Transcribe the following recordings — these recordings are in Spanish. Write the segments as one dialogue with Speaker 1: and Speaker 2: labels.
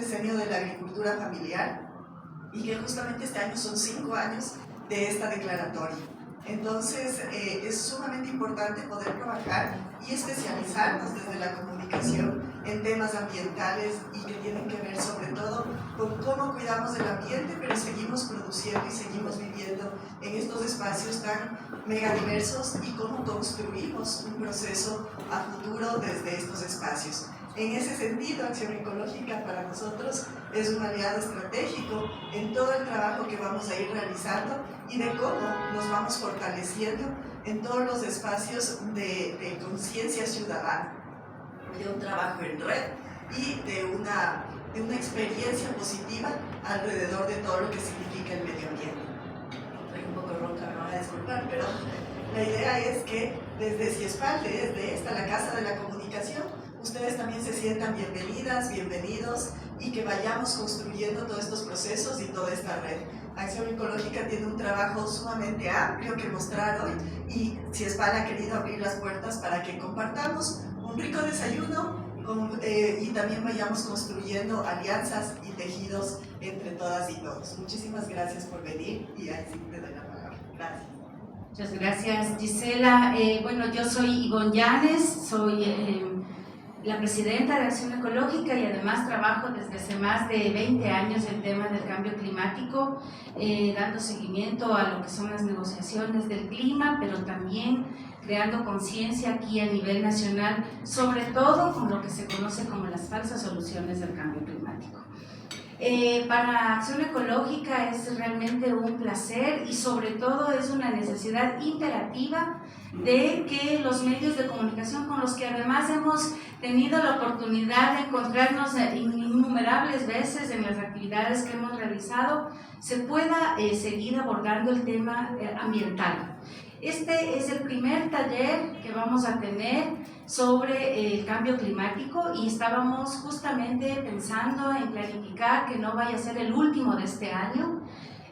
Speaker 1: decenio de la agricultura familiar y que justamente este año son 5 años de esta declaratoria. Entonces, es sumamente importante poder trabajar y especializarnos desde la comunicación en temas ambientales y que tienen que ver sobre todo con cómo cuidamos del ambiente, pero seguimos produciendo y seguimos viviendo en estos espacios tan megadiversos y cómo construimos un proceso a futuro desde estos espacios. En ese sentido, Acción Ecológica para nosotros es un aliado estratégico en todo el trabajo que vamos a ir realizando y de cómo nos vamos fortaleciendo en todos los espacios de conciencia ciudadana, de un trabajo en red y de una experiencia positiva alrededor de todo lo que significa el medio ambiente. Estoy un poco ronca, me van a disculpar, pero la idea es que desde CIESPAL, desde esta, la Casa de la Comunicación, ustedes también se sientan bienvenidas, bienvenidos y que vayamos construyendo todos estos procesos y toda esta red. Acción Ecológica tiene un trabajo sumamente amplio que mostrar hoy y CIESPAL ha querido abrir las puertas para que compartamos un rico desayuno y también vayamos construyendo alianzas y tejidos entre todas y todos. Muchísimas gracias por venir y ahí sí te doy la palabra. Gracias.
Speaker 2: Muchas gracias, Gisela. Bueno, yo soy Ivonne Llanes, soy la presidenta de Acción Ecológica y además trabajo desde hace más de 20 años el tema del cambio climático, dando seguimiento a lo que son las negociaciones del clima, pero también creando conciencia aquí a nivel nacional, sobre todo con lo que se conoce como las falsas soluciones del cambio climático. Para Acción Ecológica es realmente un placer y sobre todo es una necesidad imperativa de que los medios de comunicación con los que además hemos tenido la oportunidad de encontrarnos innumerables veces en las actividades que hemos realizado, se pueda seguir abordando el tema ambiental. Este es el primer taller que vamos a tener sobre el cambio climático y estábamos justamente pensando en planificar que no vaya a ser el último de este año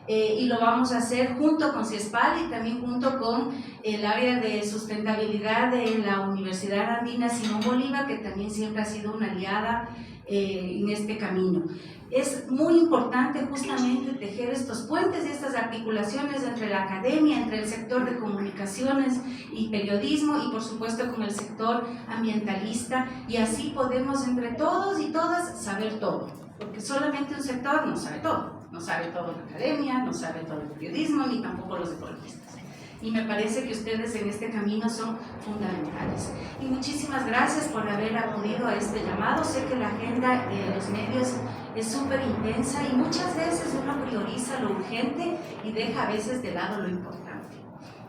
Speaker 2: y lo vamos a hacer junto con CIESPAL y también junto con el área de sustentabilidad de la Universidad Andina Simón Bolívar, que también siempre ha sido una aliada en este camino. Es muy importante justamente tejer estos puentes y estas articulaciones entre la academia, entre el sector de comunicaciones y periodismo y por supuesto con el sector ambientalista, y así podemos entre todos y todas saber todo, porque solamente un sector no sabe todo. No sabe todo la academia, no sabe todo el periodismo, ni tampoco los ecologistas. Y me parece que ustedes en este camino son fundamentales. Y muchísimas gracias por haber acudido a este llamado. Sé que la agenda de los medios es súper intensa y muchas veces uno prioriza lo urgente y deja a veces de lado lo importante.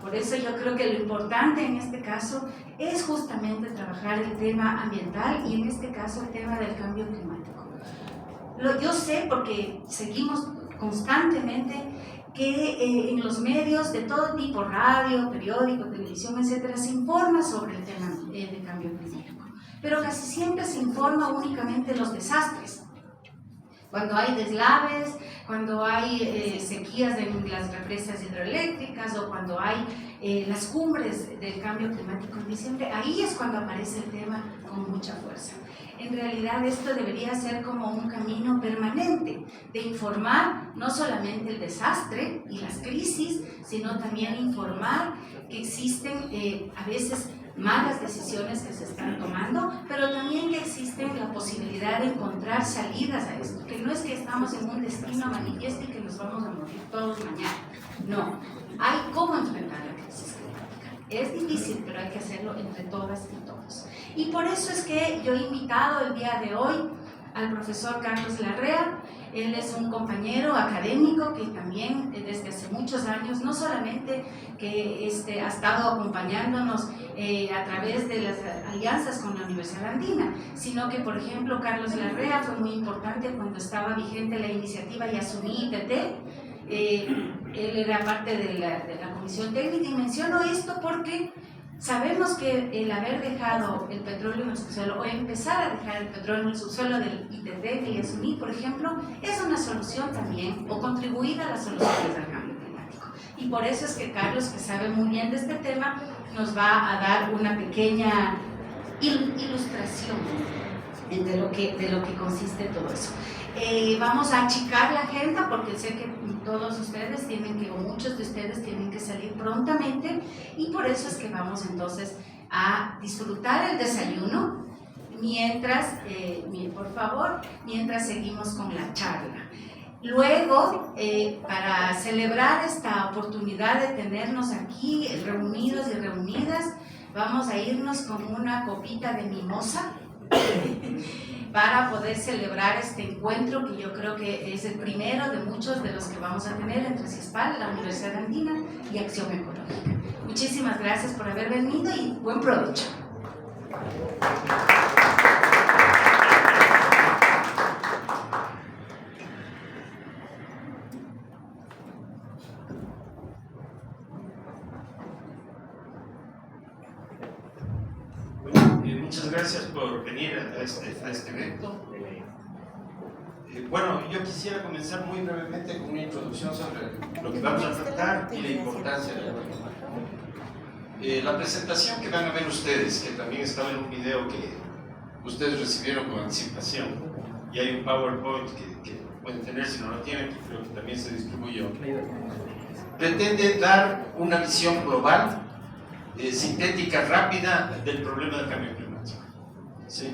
Speaker 2: Por eso yo creo que lo importante en este caso es justamente trabajar el tema ambiental y en este caso el tema del cambio climático. Yo sé porque seguimos constantemente que en los medios de todo tipo, radio, periódico, televisión, etcétera, se informa sobre el tema de cambio climático, pero casi siempre se informa únicamente de los desastres. Cuando hay deslaves, cuando hay sequías en las represas hidroeléctricas o cuando hay las cumbres del cambio climático en diciembre, ahí es cuando aparece el tema con mucha fuerza. En realidad esto debería ser como un camino permanente de informar no solamente el desastre y las crisis, sino también informar que existen a veces malas decisiones que se están tomando, pero también que existen la posibilidad de encontrar salidas a esto, que no es que estamos en un destino manifiesto y que nos vamos a morir todos mañana, no, hay cómo enfrentar la crisis climática. Es difícil, pero hay que hacerlo entre todas y todos. Y por eso es que yo he invitado el día de hoy al profesor Carlos Larrea. Él es un compañero académico que también desde hace muchos años, no solamente que ha estado acompañándonos a través de las alianzas con la Universidad Andina, sino que, por ejemplo, Carlos Larrea fue muy importante cuando estaba vigente la iniciativa Yasuní ITT. Él era parte de la comisión técnica y menciono esto porque sabemos que el haber dejado el petróleo en el subsuelo o empezar a dejar el petróleo en el subsuelo del ITT, de Yasuní, por ejemplo, es una solución también o contribuir a las soluciones del cambio climático. Y por eso es que Carlos, que sabe muy bien de este tema, nos va a dar una pequeña ilustración de lo que consiste todo eso. Vamos a achicar la agenda porque sé que todos ustedes tienen que, o muchos de ustedes tienen que salir prontamente, y por eso es que vamos entonces a disfrutar el desayuno mientras, por favor, mientras seguimos con la charla. Luego, para celebrar esta oportunidad de tenernos aquí reunidos y reunidas, vamos a irnos con una copita de mimosa para poder celebrar este encuentro que yo creo que es el primero de muchos de los que vamos a tener entre CIESPAL, la Universidad Andina y Acción Ecológica. Muchísimas gracias por haber venido y buen provecho.
Speaker 3: Muchas gracias por venir a este evento. Bueno, yo quisiera comenzar muy brevemente con una introducción sobre lo que vamos a tratar y la importancia de la presentación que van a ver ustedes, que también estaba en un video que ustedes recibieron con anticipación, y hay un PowerPoint que pueden tener si no lo tienen, que creo que también se distribuyó. Pretende dar una visión global, sintética, rápida del problema del cambio climático. ¿Sí?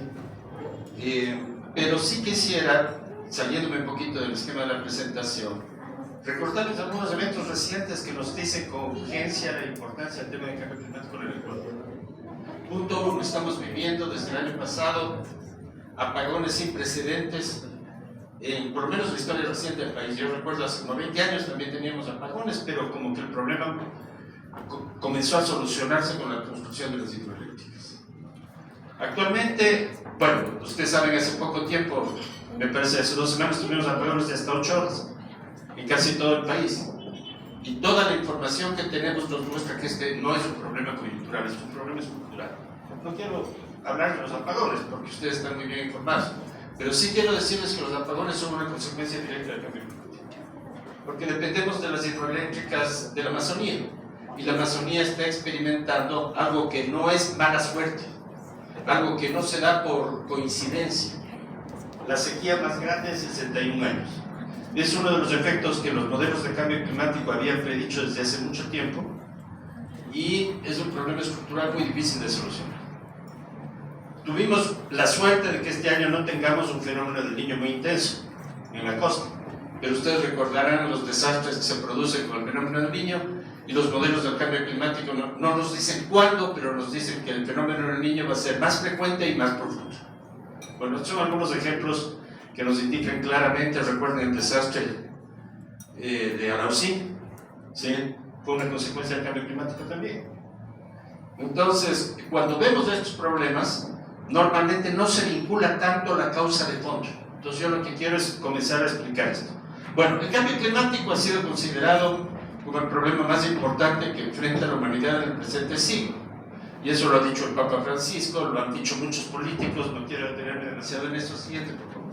Speaker 3: Pero sí quisiera, saliéndome un poquito del esquema de la presentación, recordarles algunos eventos recientes que nos dicen con urgencia la importancia del tema del cambio climático en el Ecuador. Punto 1, estamos viviendo desde el año pasado apagones sin precedentes, por lo menos en la historia reciente del país. Yo recuerdo hace como 20 años también teníamos apagones, pero como que el problema comenzó a solucionarse con la construcción de las hidroeléctricas. Actualmente, bueno, ustedes saben, hace poco tiempo, me parece hace 2 semanas, tuvimos apagones de hasta 8 horas en casi todo el país. Y toda la información que tenemos nos muestra que este no es un problema coyuntural, es un problema estructural. No quiero hablar de los apagones porque ustedes están muy bien informados, pero sí quiero decirles que los apagones son una consecuencia directa del cambio climático, porque dependemos de las hidroeléctricas de la Amazonía, y la Amazonía está experimentando algo que no es mala suerte, algo que no se da por coincidencia. La sequía más grande en 61 años. Es uno de los efectos que los modelos de cambio climático habían predicho desde hace mucho tiempo, y es un problema estructural muy difícil de solucionar. Tuvimos la suerte de que este año no tengamos un fenómeno del Niño muy intenso en la costa, pero ustedes recordarán los desastres que se producen con el fenómeno del Niño, y los modelos del cambio climático no nos dicen cuándo, pero nos dicen que el fenómeno del Niño va a ser más frecuente y más profundo. Bueno, son algunos ejemplos que nos indican claramente. Recuerden el desastre de Arausín, ¿sí? Fue una consecuencia del cambio climático también. Entonces, cuando vemos estos problemas, normalmente no se vincula tanto la causa de fondo. Entonces yo lo que quiero es comenzar a explicar esto. Bueno, el cambio climático ha sido considerado como el problema más importante que enfrenta la humanidad en el presente siglo. Y eso lo ha dicho el Papa Francisco, lo han dicho muchos políticos. No quiero detenerme demasiado en esto. Siguiente, por favor.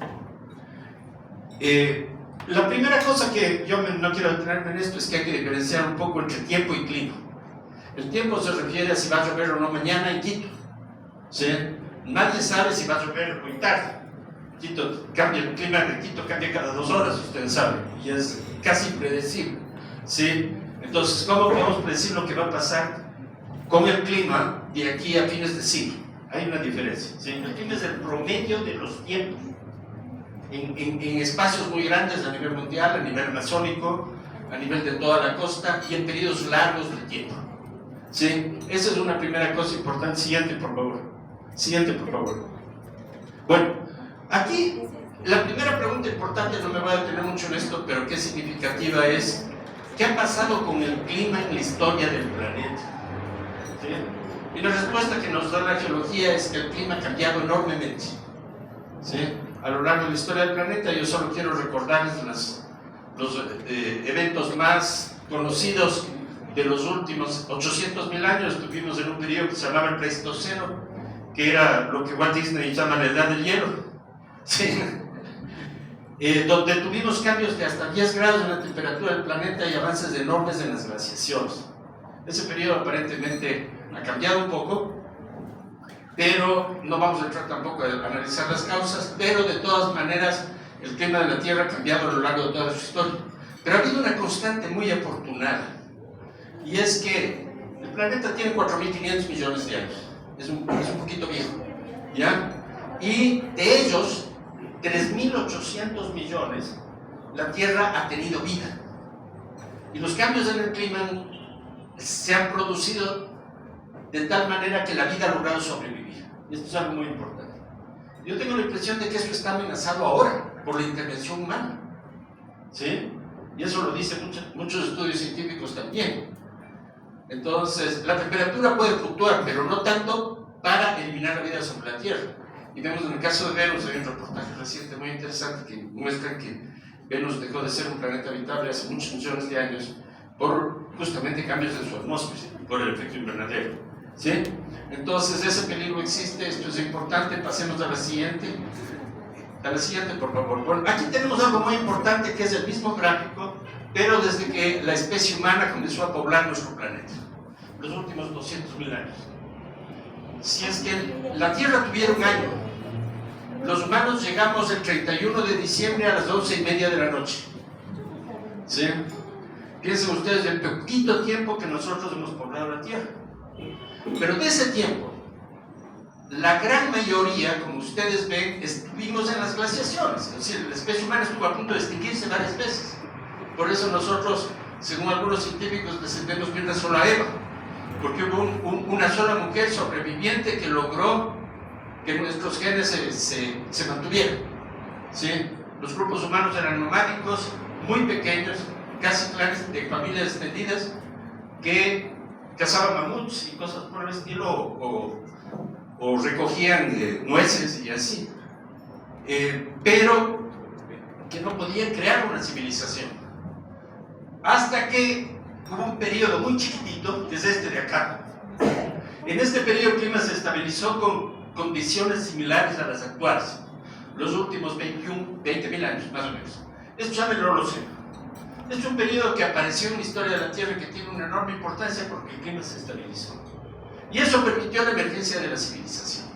Speaker 3: La primera cosa que yo no quiero detenerme en esto es que hay que diferenciar un poco entre tiempo y clima. El tiempo se refiere a si va a llover o no mañana en Quito, ¿sí? Nadie sabe si va a llover muy tarde. Quito cambia, el clima de Quito cambia cada 2 horas, ustedes saben, y es casi impredecible, ¿sí? Entonces, ¿cómo podemos predecir lo que va a pasar con el clima de aquí a fines de siglo? Hay una diferencia, ¿sí? El clima es el promedio de los tiempos en espacios muy grandes a nivel mundial, a nivel amazónico, a nivel de toda la costa y en periodos largos de tiempo, ¿sí? Esa es una primera cosa importante. Siguiente, por favor. Siguiente, por favor. Bueno, aquí la primera pregunta importante, no me voy a detener mucho en esto, pero que es significativa, es ¿qué ha pasado con el clima en la historia del planeta? ¿Sí? Y la respuesta que nos da la geología es que el clima ha cambiado enormemente, ¿sí? A lo largo de la historia del planeta. Yo solo quiero recordarles los eventos más conocidos de los últimos 800.000 años. Tuvimos en un periodo que se llamaba el Pleistoceno, que era lo que Walt Disney llama la edad del hielo, ¿sí? Donde tuvimos cambios de hasta 10 grados en la temperatura del planeta y avances enormes en las glaciaciones. Ese periodo aparentemente ha cambiado un poco, pero no vamos a entrar tampoco a analizar las causas, pero de todas maneras el clima de la Tierra ha cambiado a lo largo de toda su historia. Pero ha habido una constante muy afortunada, y es que el planeta tiene 4.500 millones de años, es un poquito viejo, ¿ya? Y de ellos, 3.800 millones, la Tierra ha tenido vida. Y los cambios en el clima se han producido de tal manera que la vida ha logrado sobrevivir. Y esto es algo muy importante. Yo tengo la impresión de que esto está amenazado ahora por la intervención humana, ¿sí? Y eso lo dicen muchos estudios científicos también. Entonces, la temperatura puede fluctuar, pero no tanto para eliminar la vida sobre la Tierra. Y vemos en el caso de Venus, hay un reportaje reciente muy interesante que muestra que Venus dejó de ser un planeta habitable hace muchos millones de años por justamente cambios en su atmósfera, por el efecto invernadero, ¿sí? Entonces, ese peligro existe, esto es importante. Pasemos a la siguiente. A la siguiente, por favor. Bueno, aquí tenemos algo muy importante que es el mismo gráfico, pero desde que la especie humana comenzó a poblar nuestro planeta, los últimos 200.000 años. Si es que la Tierra tuviera un año, los humanos llegamos el 31 de diciembre a las 11:30 de la noche. ¿Sí? Piensen ustedes el poquito tiempo que nosotros hemos poblado la Tierra. Pero de ese tiempo, la gran mayoría, como ustedes ven, estuvimos en las glaciaciones. Es decir, la especie humana estuvo a punto de extinguirse varias veces. Por eso nosotros, según algunos científicos, descendemos de una sola Eva, porque hubo una sola mujer sobreviviente que logró que nuestros genes se mantuvieran, ¿sí? Los grupos humanos eran nomádicos, muy pequeños, casi clanes de familias extendidas, que cazaban mamuts y cosas por el estilo, o recogían nueces y así, pero que no podían crear una civilización. Hasta que hubo un periodo muy chiquitito, que es este de acá. En este periodo el clima se estabilizó con condiciones similares a las actuales, los últimos 20.000 años, más o menos. Esto se llama el Holoceno. Es un periodo que apareció en la historia de la Tierra que tiene una enorme importancia porque el clima se estabilizó. Y eso permitió la emergencia de la civilización.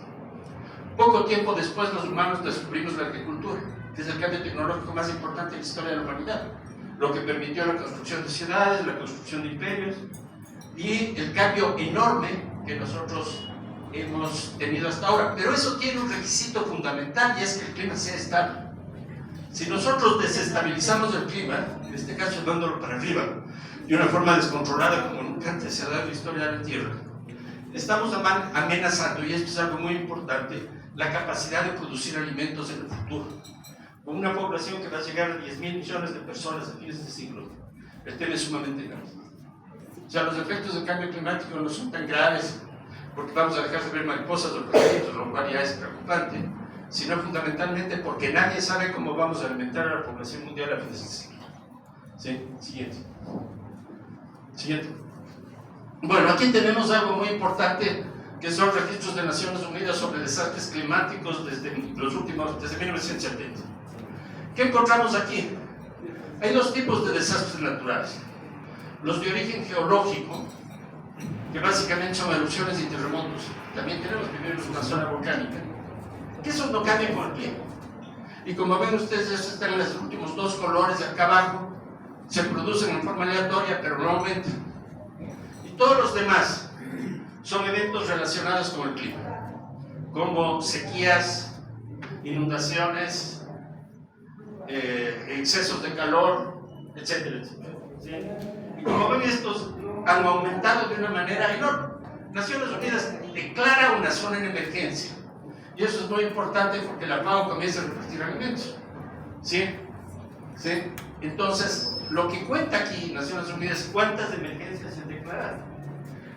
Speaker 3: Poco tiempo después los humanos descubrimos la agricultura, que es el cambio tecnológico más importante en la historia de la humanidad, lo que permitió la construcción de ciudades, la construcción de imperios y el cambio enorme que nosotros hemos tenido hasta ahora. Pero eso tiene un requisito fundamental, y es que el clima sea estable. Si nosotros desestabilizamos el clima, en este caso llevándolo para arriba, de una forma descontrolada como nunca antes se ha dado en la historia de la Tierra, estamos amenazando, y esto es algo muy importante, la capacidad de producir alimentos en el futuro. Con una población que va a llegar a 10.000 millones de personas a fines de siglo, el tema es sumamente grave. O sea, los efectos del cambio climático no son tan graves porque vamos a dejar de ver mariposas o pajaritos, lo cual ya es preocupante, sino fundamentalmente porque nadie sabe cómo vamos a alimentar a la población mundial a fines de siglo. ¿Sí? Siguiente. Siguiente. Bueno, aquí tenemos algo muy importante, que son registros de Naciones Unidas sobre desastres climáticos desde 1970. ¿Qué encontramos aquí? Hay dos tipos de desastres naturales. Los de origen geológico, que básicamente son erupciones y terremotos. También tenemos primero una zona volcánica, que eso no cambia con el clima. Y como ven ustedes, estos están en los últimos dos colores de acá abajo, se producen en forma aleatoria, pero no aumentan. Y todos los demás son eventos relacionados con el clima, como sequías, inundaciones, excesos de calor, etcétera, etcétera. ¿Sí? Y como ven, estos han aumentado de una manera enorme. Naciones Unidas declara una zona en emergencia, y eso es muy importante porque la FAO comienza a repartir alimentos. ¿Sí? ¿Sí? Entonces, lo que cuenta aquí Naciones Unidas, cuántas emergencias se han declarado.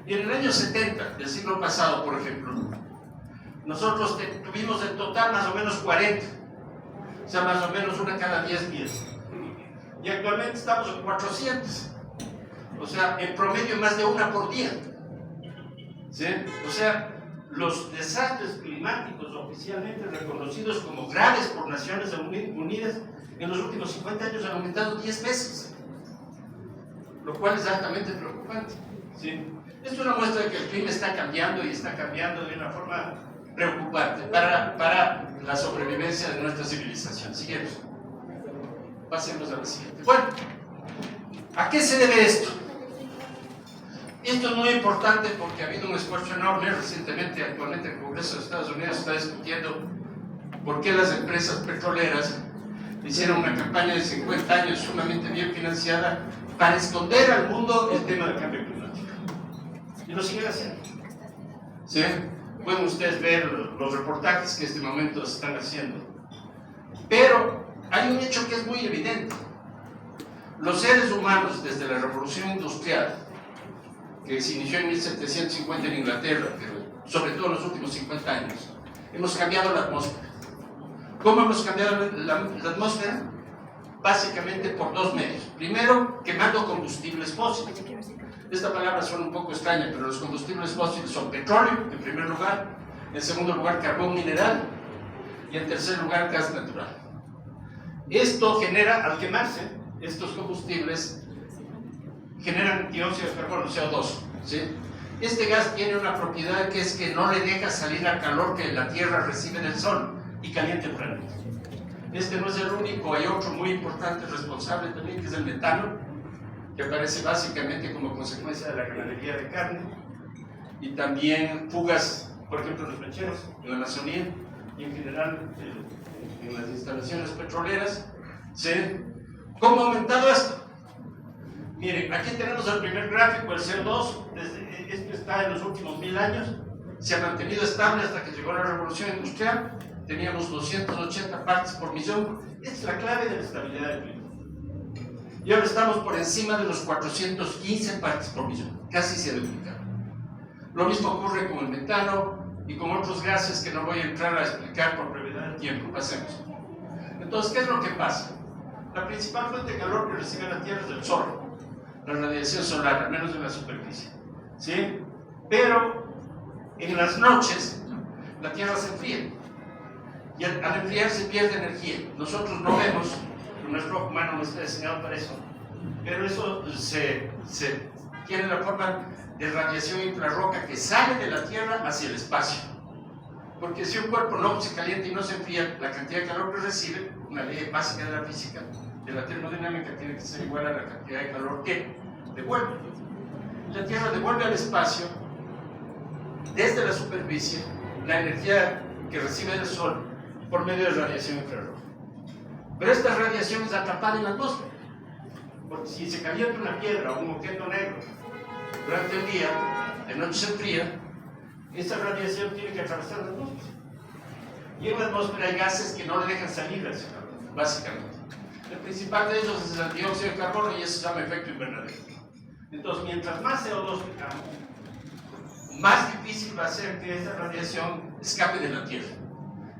Speaker 3: Y en el año 70 del siglo pasado, por ejemplo, nosotros tuvimos en total más o menos 40, o sea, más o menos una cada 10 días. Y actualmente estamos en 400, o sea, en promedio más de una por día. ¿Sí? O sea, los desastres climáticos oficialmente reconocidos como graves por Naciones Unidas en los últimos 50 años han aumentado 10 veces, lo cual es altamente preocupante. ¿Sí? Esto es una muestra de que el clima está cambiando, y está cambiando de una forma preocupante para la sobrevivencia de nuestra civilización. Siguiente. Pasemos a la siguiente. Bueno, ¿a qué se debe esto? Esto es muy importante porque ha habido un esfuerzo enorme recientemente, actualmente el Congreso de Estados Unidos está discutiendo por qué las empresas petroleras hicieron una campaña de 50 años sumamente bien financiada para esconder al mundo el tema del cambio climático. Y lo siguen haciendo. ¿Sí? Pueden ustedes ver los reportajes que en este momento se están haciendo. Pero hay un hecho que es muy evidente. Los seres humanos, desde la Revolución Industrial, que se inició en 1750 en Inglaterra, pero sobre todo en los últimos 50 años, hemos cambiado la atmósfera. ¿Cómo hemos cambiado la atmósfera? Básicamente por dos medios. Primero, quemando combustibles fósiles. Esta palabra suena un poco extraña, pero los combustibles fósiles son petróleo, en primer lugar, en segundo lugar, carbón mineral, y en tercer lugar, gas natural. Esto genera, al quemarse, estos combustibles generan dióxido de carbono, CO2. ¿Sí? Este gas tiene una propiedad que es que no le deja salir al calor que la Tierra recibe del Sol y calienta el planeta. Este no es el único, hay otro muy importante responsable también, que es el metano, que aparece básicamente como consecuencia de la ganadería de carne, y también fugas, por ejemplo, en los mecheros, en la Amazonía, y en general en las instalaciones petroleras. ¿Sí? ¿Cómo ha aumentado esto? Miren, aquí tenemos el primer gráfico, el CO2, esto está en los últimos 1000 años, se ha mantenido estable hasta que llegó la Revolución Industrial, teníamos 280 partes por millón, esta es la clave de la estabilidad del clima. Y ahora estamos por encima de los 415 partes por millón, casi se ha duplicado. Lo mismo ocurre con el metano y con otros gases que no voy a entrar a explicar por brevedad del tiempo, pasemos. Entonces, ¿qué es lo que pasa? La principal fuente de calor que recibe la Tierra es el Sol, la radiación solar, al menos en la superficie. ¿Sí? Pero en las noches la Tierra se enfría y al enfriarse pierde energía. Nosotros no vemos, nuestro ojo humano no está diseñado para eso, pero eso tiene la forma de radiación infrarroja que sale de la Tierra hacia el espacio. Porque si un cuerpo no se calienta y no se enfría, la cantidad de calor que recibe, una ley básica de la física, de la termodinámica, tiene que ser igual a la cantidad de calor que devuelve. La Tierra devuelve al espacio, desde la superficie, la energía que recibe del Sol por medio de radiación infrarroja. Pero esta radiación es atrapada en la atmósfera, porque si se calienta una piedra o un objeto negro durante el día, de noche se enfría, esa radiación tiene que atravesar la atmósfera. Y en la atmósfera hay gases que no le dejan salir a ese calor, básicamente. El principal de ellos es el dióxido de carbono y eso se llama efecto invernadero. Entonces, mientras más CO2 tengamos, más difícil va a ser que esa radiación escape de la Tierra.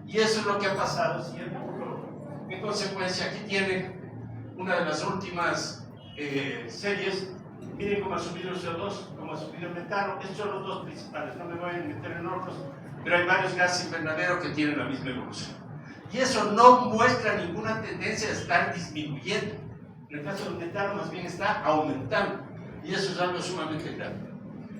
Speaker 3: Y eso es lo que ha pasado siempre. En consecuencia, aquí tienen una de las últimas series. Miren cómo ha subido el CO2, cómo ha subido el metano. Estos son los dos principales, no me voy a meter en otros, pero hay varios gases invernadero que tienen la misma evolución. Y eso no muestra ninguna tendencia a estar disminuyendo. En el caso del metano, más bien está aumentando. Y eso es algo sumamente grave.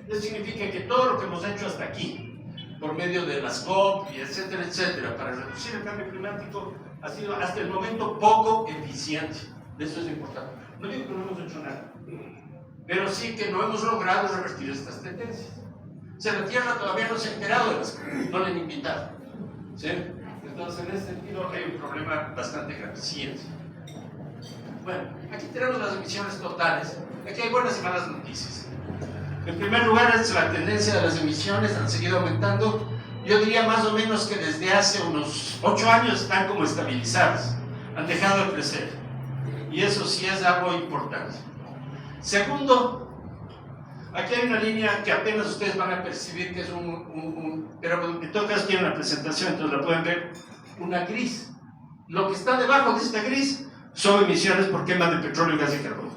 Speaker 3: Eso significa que todo lo que hemos hecho hasta aquí, por medio de las COP y etcétera, etcétera, para reducir el cambio climático, ha sido hasta el momento poco eficiente. Eso es importante. No digo que no hemos hecho nada, pero sí que no hemos logrado revertir estas tendencias. O sea, la Tierra todavía no se ha enterado de las cosas, no le han invitado. ¿Sí? Entonces, en ese sentido, hay un problema bastante grave. Siguiente. Bueno, aquí tenemos las emisiones totales. Aquí hay buenas y malas noticias. En primer lugar, es la tendencia de las emisiones, han seguido aumentando. Yo diría más o menos que desde hace unos 8 años están como estabilizadas, han dejado de crecer. Y eso sí es algo importante. Segundo, aquí hay una línea que apenas ustedes van a percibir que es pero en todo caso tiene una presentación, entonces la pueden ver, una gris. Lo que está debajo de esta gris son emisiones por quema de petróleo y gas de carbono.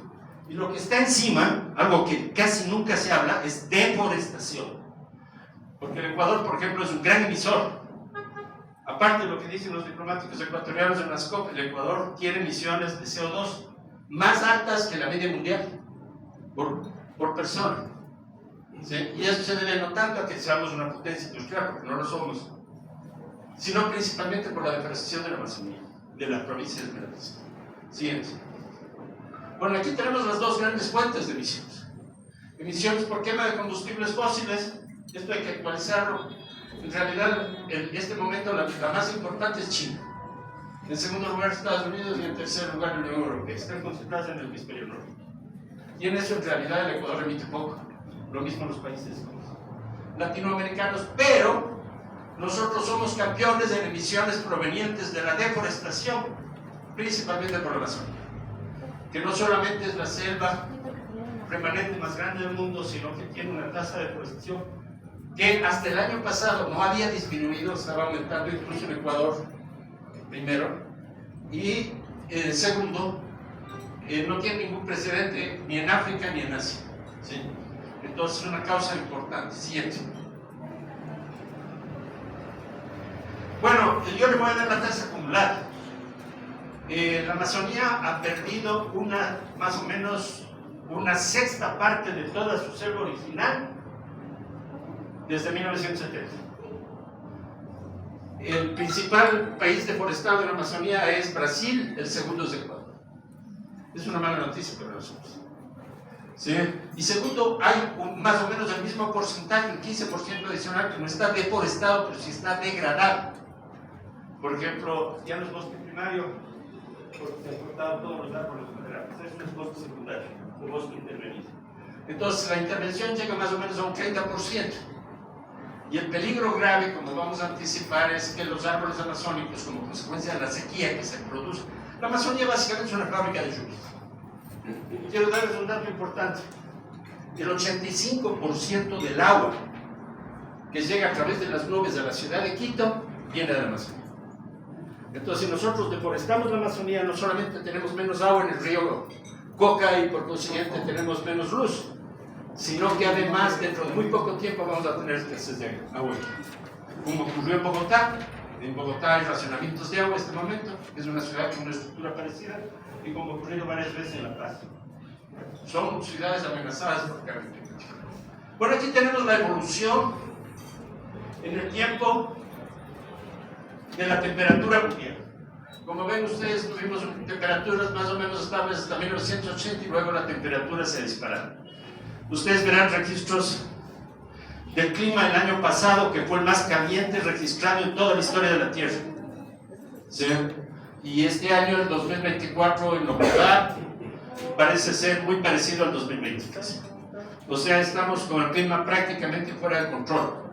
Speaker 3: Y lo que está encima, algo que casi nunca se habla, es deforestación. Porque el Ecuador, por ejemplo, es un gran emisor. Aparte de lo que dicen los diplomáticos ecuatorianos en las COP, el Ecuador tiene emisiones de CO2 más altas que la media mundial por persona. ¿Sí? Y eso se debe no tanto a que seamos una potencia industrial, porque no lo somos, sino principalmente por la deforestación de la Amazonía, de las provincias grandes. ¿Sí? Siguiente. Bueno, aquí tenemos las dos grandes fuentes de emisiones. Emisiones por quema de combustibles fósiles, esto hay que actualizarlo. En realidad, en este momento la más importante es China. En segundo lugar Estados Unidos y en tercer lugar la Unión Europea. Están concentradas en el hemisferio norte. Y en eso en realidad el Ecuador emite poco. Lo mismo los países latinoamericanos, pero nosotros somos campeones en emisiones provenientes de la deforestación, principalmente por la Amazonia, que no solamente es la selva remanente más grande del mundo, sino que tiene una tasa de deforestación que hasta el año pasado no había disminuido, estaba aumentando incluso en Ecuador, primero, y segundo, no tiene ningún precedente ni en África ni en Asia, ¿sí? Entonces es una causa importante. Siguiente. Bueno, yo le voy a dar la tasa acumulada. La Amazonía ha perdido más o menos una sexta parte de toda su selva original desde 1970. El principal país deforestado de la Amazonía es Brasil, el segundo es Ecuador. Es una mala noticia para nosotros. ¿Sí? Y segundo, hay más o menos el mismo porcentaje, el 15% adicional, que no está deforestado, pero sí está degradado. Por ejemplo, ya no es bosque primario, porque se han cortado todos los árboles vulnerables. Eso es bosque secundario, un bosque intervenido. Entonces, la intervención llega más o menos a un 30%. Y el peligro grave, como vamos a anticipar, es que los árboles amazónicos, como consecuencia de la sequía que se produce, la Amazonía básicamente es una fábrica de lluvias. Quiero darles un dato importante. El 85% del agua que llega a través de las nubes a la ciudad de Quito viene de la Amazonía. Entonces, si nosotros deforestamos la Amazonía, no solamente tenemos menos agua en el río Coca y por consiguiente tenemos menos luz, sino que además dentro de muy poco tiempo vamos a tener escasez de agua, como ocurrió en Bogotá. En Bogotá hay racionamientos de agua en este momento, es una ciudad con una estructura parecida, y como ha ocurrido varias veces en La Paz. Son ciudades amenazadas por el cambio climático. Bueno, aquí tenemos la evolución en el tiempo de la temperatura mundial. Como ven ustedes, tuvimos temperaturas más o menos estables hasta 1980 y luego la temperatura se disparó. Ustedes verán registros del clima el año pasado, que fue el más caliente registrado en toda la historia de la Tierra. ¿Sí? Y este año, el 2024, en Bogotá, parece ser muy parecido al 2020 casi. O sea, estamos con el clima prácticamente fuera de control.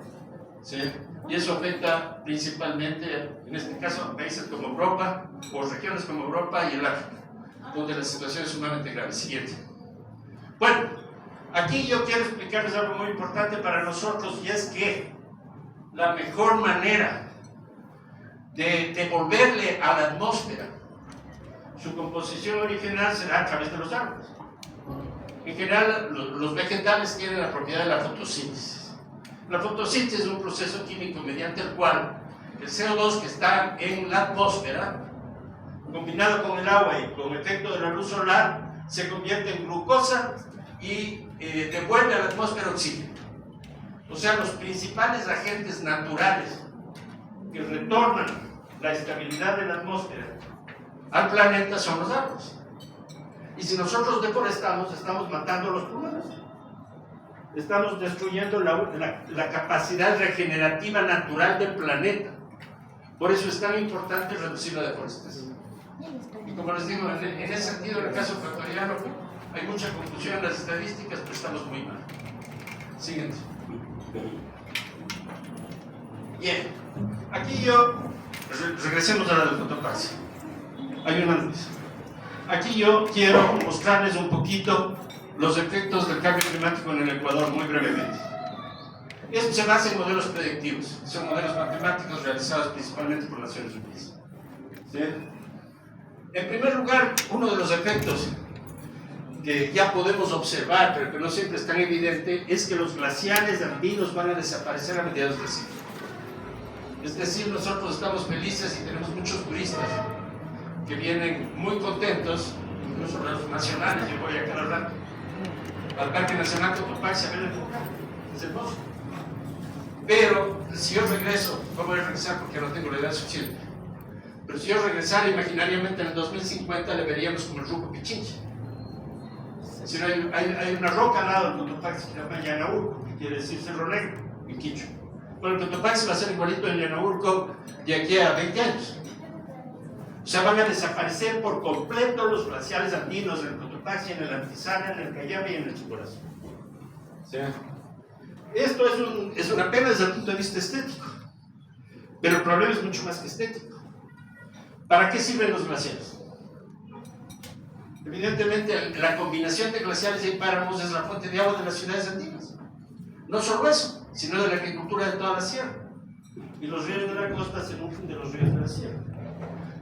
Speaker 3: ¿Sí? Y eso afecta principalmente, en este caso, a países como Europa, o regiones como Europa y el África, donde la situación es sumamente grave. Siguiente. Bueno, aquí yo quiero explicarles algo muy importante para nosotros, y es que la mejor manera de devolverle a la atmósfera su composición original será a través de los árboles. En general, los vegetales tienen la propiedad de la fotosíntesis. La fotosíntesis es un proceso químico mediante el cual el CO2 que está en la atmósfera, combinado con el agua y con el efecto de la luz solar, se convierte en glucosa y devuelve a la atmósfera oxígeno. O sea, los principales agentes naturales que retornan la estabilidad de la atmósfera al planeta son los árboles. Y si nosotros deforestamos, estamos matando los pulmones. Estamos destruyendo la capacidad regenerativa natural del planeta. Por eso es tan importante reducir la deforestación. Y como les digo, en ese sentido, en el caso ecuatoriano, hay mucha confusión en las estadísticas, pero estamos muy mal. Siguiente. Bien. Aquí regresemos a la de fotoparcia. Hay una noticia. Aquí yo quiero mostrarles un poquito los efectos del cambio climático en el Ecuador, muy brevemente. Esto se basa en modelos predictivos, son modelos matemáticos realizados principalmente por Naciones Unidas. ¿Sí? En primer lugar, uno de los efectos que ya podemos observar, pero que no siempre es tan evidente, es que los glaciares andinos van a desaparecer a mediados del siglo. Es decir, nosotros estamos felices y tenemos muchos turistas que vienen muy contentos, incluso los nacionales. Yo voy a cada rato al Parque Nacional Cotopaxi a ver el volcán, es hermoso. Pero si yo regreso, no voy a regresar porque no tengo la edad suficiente, Pero si yo regresara imaginariamente en el 2050, le veríamos como el Ruco Pichincha. Si no, hay una roca al lado del Cotopaxi que se llama Llanaurco, que quiere decir Cerro Negro, en quichua. Bueno, el Cotopaxi va a ser igualito en Llanaurco de aquí a 20 años. O sea, van a desaparecer por completo los glaciares andinos en el Cotopaxi, en el Antizana, en el Cayambe y en el Chimborazo. ¿Sí? Esto es una pena desde el punto de vista estético, pero el problema es mucho más que estético. ¿Para qué sirven los glaciares? Evidentemente, la combinación de glaciares y páramos es la fuente de agua de las ciudades andinas. No solo eso, sino de la agricultura de toda la sierra. Y los ríos de la costa se nutren de los ríos de la sierra.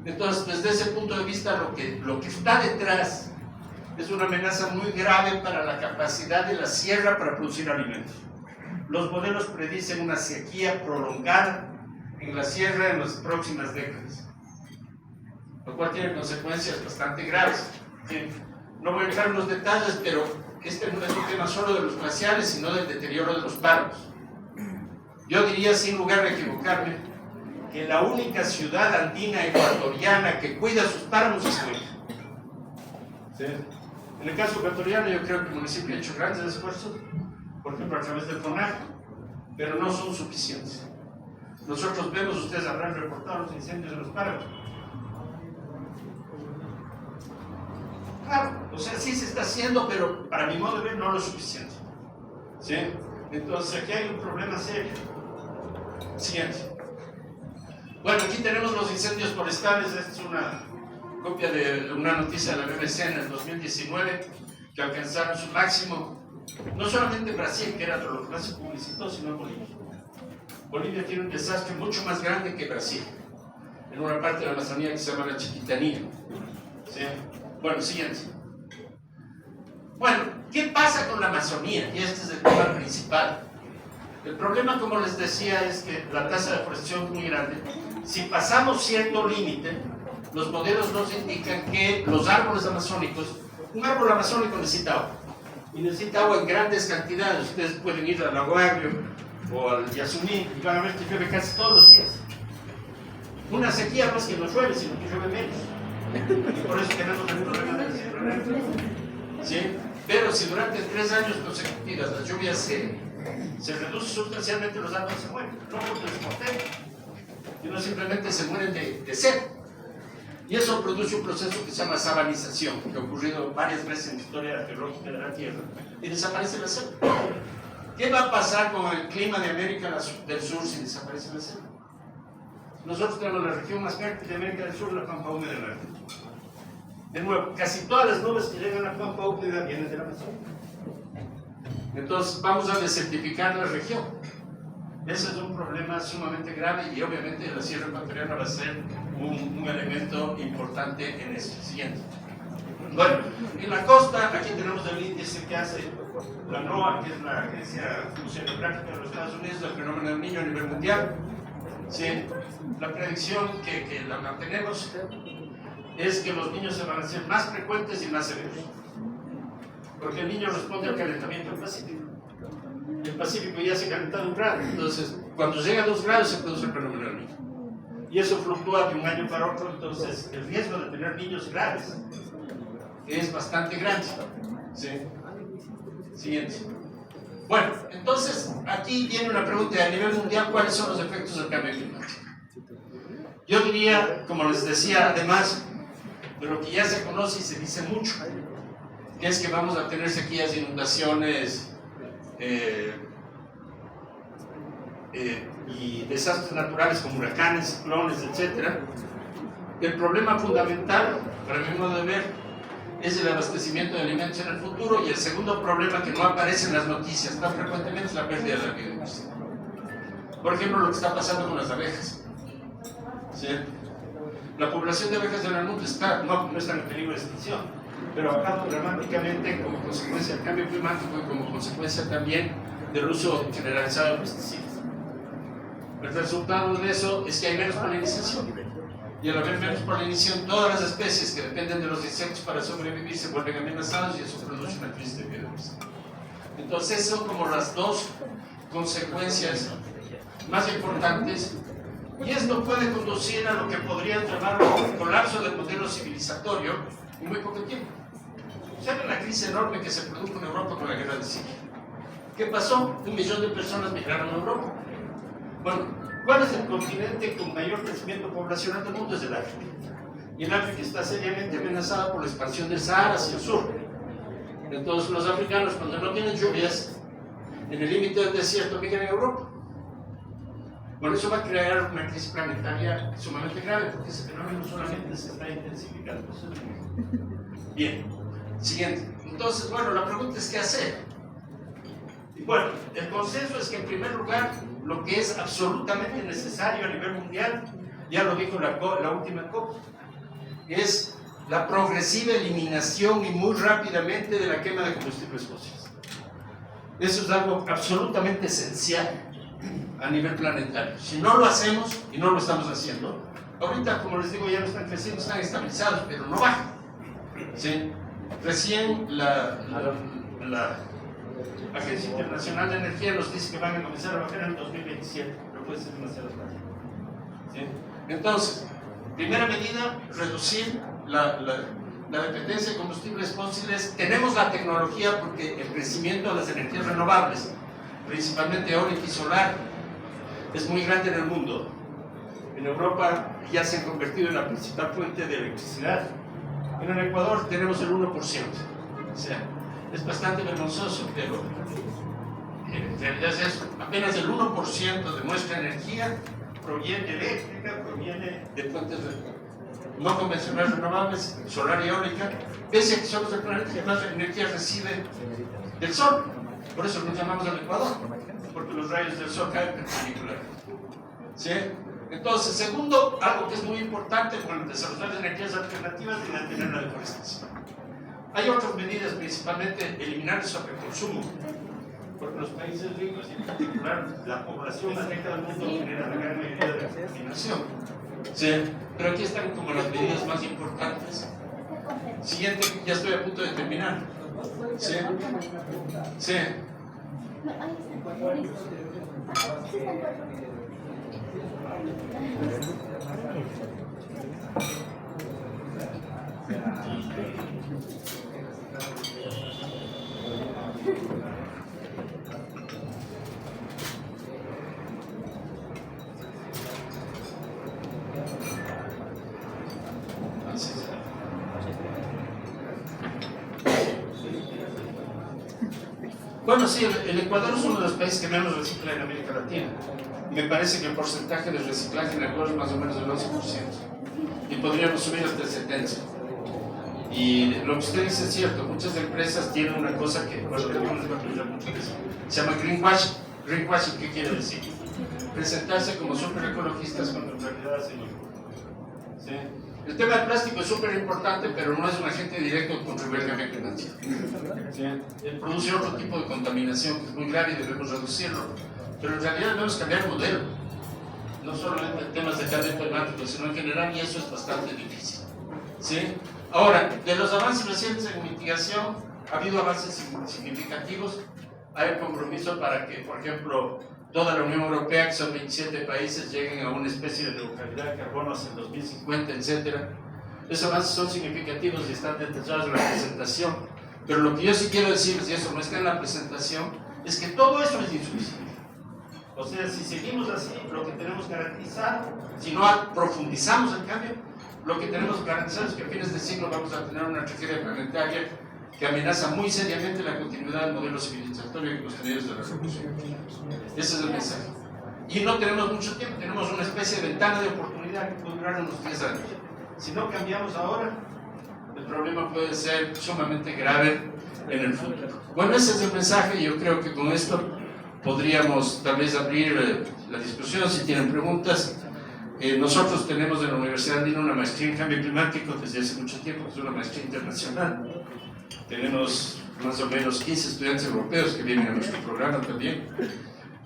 Speaker 3: Entonces, desde ese punto de vista, lo que está detrás es una amenaza muy grave para la capacidad de la sierra para producir alimentos. Los modelos predicen una sequía prolongada en la sierra en las próximas décadas, lo cual tiene consecuencias bastante graves. No voy a entrar en los detalles, pero este no es un tema solo de los glaciares, sino del deterioro de los páramos. Yo diría, sin lugar a equivocarme, que la única ciudad andina ecuatoriana que cuida sus páramos es Cuenca. ¿Sí? En el caso ecuatoriano, yo creo que el municipio ha hecho grandes esfuerzos, por ejemplo, a través del FONAC, pero no son suficientes. Nosotros vemos, ustedes habrán reportado los incendios en los páramos. Claro, o sea, sí se está haciendo, pero para mi modo de ver no lo suficiente. ¿Sí? Entonces aquí hay un problema serio. Siguiente. Bueno, aquí tenemos los incendios forestales. Esta es una copia de una noticia de la BBC en el 2019 que alcanzaron su máximo, no solamente en Brasil, que era lo que más se publicitó, sino en Bolivia. Bolivia tiene un desastre mucho más grande que Brasil, en una parte de la Amazonía que se llama la Chiquitanía. ¿Sí? Bueno, siguiente. Bueno, ¿qué pasa con la Amazonía? Y este es el tema principal. El problema, como les decía, es que la tasa de deforestación es muy grande. Si pasamos cierto límite, los modelos nos indican que los árboles amazónicos, un árbol amazónico necesita agua, y necesita agua en grandes cantidades. Ustedes pueden ir al Lago Agrio o al Yasuní y van a ver que llueve casi todos los días. Una sequía no es que no llueve, sino que llueve menos. Y por eso tenemos el problema de la Sierra Negra. ¿Sí? Pero si durante 3 años consecutivos las lluvias se reducen sustancialmente, los árboles se mueren. No porque les corten, sino simplemente se mueren de sed. Y eso produce un proceso que se llama sabanización, que ha ocurrido varias veces en la historia arqueológica de la Tierra, y desaparece la selva. ¿Qué va a pasar con el clima de América del Sur si desaparece la selva? Nosotros tenemos la región más fértil de América del Sur, la pampa húmeda del norte. De nuevo, casi todas las nubes que llegan a la pampa húmeda vienen de la Amazonia. Entonces vamos a desertificar la región. Ese es un problema sumamente grave y obviamente la Sierra Ecuatoriana va a ser un elemento importante en esto. Siguiente. Bueno, en la costa, aquí tenemos el índice que hace la NOAA, que es la Agencia Oceanográfica de los Estados Unidos, del fenómeno del Niño a nivel mundial. ¿Sí? La predicción que la mantenemos es que los niños se van a hacer más frecuentes y más severos. Porque el niño responde al calentamiento del Pacífico. El Pacífico ya se ha calentado 1 grado, entonces cuando llega a 2 grados se produce el fenómeno del Niño. Y eso fluctúa de un año para otro, entonces el riesgo de tener niños graves es bastante grande. ¿Sí? Siguiente. Bueno, entonces aquí viene una pregunta a nivel mundial: ¿cuáles son los efectos del cambio climático? Yo diría, como les decía, además de lo que ya se conoce y se dice mucho, que es que vamos a tener sequías, inundaciones y desastres naturales como huracanes, ciclones, etc. El problema fundamental, para mi modo de ver, es el abastecimiento de alimentos en el futuro, y el segundo problema que no aparece en las noticias tan frecuentemente es la pérdida de la biodiversidad. Por ejemplo, lo que está pasando con las abejas. ¿Sí? La población de abejas en el mundo no está en peligro de extinción, pero ha bajado dramáticamente como consecuencia del cambio climático y como consecuencia también del uso generalizado de pesticidas. El resultado de eso es que hay menos polinización. Y al haber menos polinización, todas las especies que dependen de los insectos para sobrevivir se vuelven amenazadas, y eso produce una crisis de biodiversidad. Entonces, son como las dos consecuencias más importantes Y esto puede conducir a lo que podrían llamar un colapso del modelo civilizatorio en muy poco tiempo. ¿Saben la crisis enorme que se produjo en Europa con la guerra de Siria? ¿Qué pasó? 1 millón de personas migraron a Europa. Bueno, ¿cuál es el continente con mayor crecimiento poblacional del mundo? Es el África. Y el África está seriamente amenazada por la expansión del Sahara hacia el sur. Entonces los africanos, cuando no tienen lluvias, en el límite del desierto migran a Europa. Por eso va a crear una crisis planetaria sumamente grave, porque ese fenómeno solamente se está intensificando. Bien, siguiente. Entonces, bueno, la pregunta es ¿qué hacer? Bueno, el consenso es que en primer lugar, lo que es absolutamente necesario a nivel mundial, ya lo dijo la última COP, es la progresiva eliminación y muy rápidamente de la quema de combustibles fósiles. Eso es algo absolutamente esencial a nivel planetario. Si no lo hacemos, y no lo estamos haciendo, ahorita, como les digo, ya no están creciendo, están estabilizados, pero no bajan. ¿Sí? Recién la Agencia Internacional de Energía nos dice que van a comenzar a bajar en el 2027, pero puede ser demasiado tarde. ¿Sí? Entonces, primera medida, reducir la dependencia de combustibles fósiles. Tenemos la tecnología porque el crecimiento de las energías renovables, principalmente eólica y solar, es muy grande en el mundo. En Europa ya se han convertido en la principal fuente de electricidad. En el Ecuador tenemos el 1%. O sea, es bastante vergonzoso, pero en realidad es eso. Apenas el 1% de nuestra energía proviene eléctrica, proviene de fuentes no convencionales renovables, solar y eólica, pese a que somos el planeta que más energía recibe del sol. Por eso nos llamamos al Ecuador, porque los rayos del sol caen perpendicularmente. ¿Sí? Entonces, segundo, algo que es muy importante con el desarrollo de energías alternativas y mantener la deforestación. Hay otras medidas, principalmente eliminar el sobreconsumo, porque los países ricos, y en particular la población más rica del mundo, genera la gran mayoría de la contaminación. ¿Sí? Pero aquí están como las medidas más importantes. Siguiente, ya estoy a punto de terminar. ¿Sí? Sí. Bueno, sí, el Ecuador es uno de los países que menos recicla en América Latina. Me parece que el porcentaje de reciclaje en el Ecuador es más o menos del 11%. Y podríamos subir hasta el 70%. Y lo que usted dice es cierto, muchas empresas tienen una cosa que, bueno, no les va a explicar mucho de eso. Se llama greenwashing. Greenwashing, ¿qué quiere decir? Presentarse como súper ecologistas cuando en realidad hacen lo. ¿Sí? El tema del plástico es súper importante, pero no es un agente directo contra el cambio climático. ¿Sí? Él produce otro tipo de contaminación que es muy grave y debemos reducirlo. Pero en realidad debemos cambiar el modelo. No solamente en temas de cambio climático, sino en general, y eso es bastante difícil. ¿Sí? Ahora, de los avances recientes en mitigación, ha habido avances significativos. Hay un compromiso para que, por ejemplo, toda la Unión Europea, que son 27 países, lleguen a una especie de neutralidad de carbono hacia el 2050, etc. Esos avances son significativos y están detallados en la presentación. Pero lo que yo sí quiero decirles, y eso no está en la presentación, es que todo eso es insuficiente. O sea, si seguimos así, lo que tenemos garantizado, si no profundizamos el cambio, lo que tenemos garantizado es que a fines de siglo vamos a tener una tragedia planetaria que amenaza muy seriamente la continuidad del modelo civilizatorio que los tenidos de la revolución. Ese es el mensaje. Y no tenemos mucho tiempo, tenemos una especie de ventana de oportunidad que puede durar unos 10 años. Si no cambiamos ahora, el problema puede ser sumamente grave en el futuro. Bueno, ese es el mensaje y yo creo que con esto podríamos tal vez abrir la discusión si tienen preguntas. Nosotros tenemos en la Universidad Andina una maestría en cambio climático desde hace mucho tiempo, es una maestría internacional. Tenemos más o menos 15 estudiantes europeos que vienen a nuestro programa también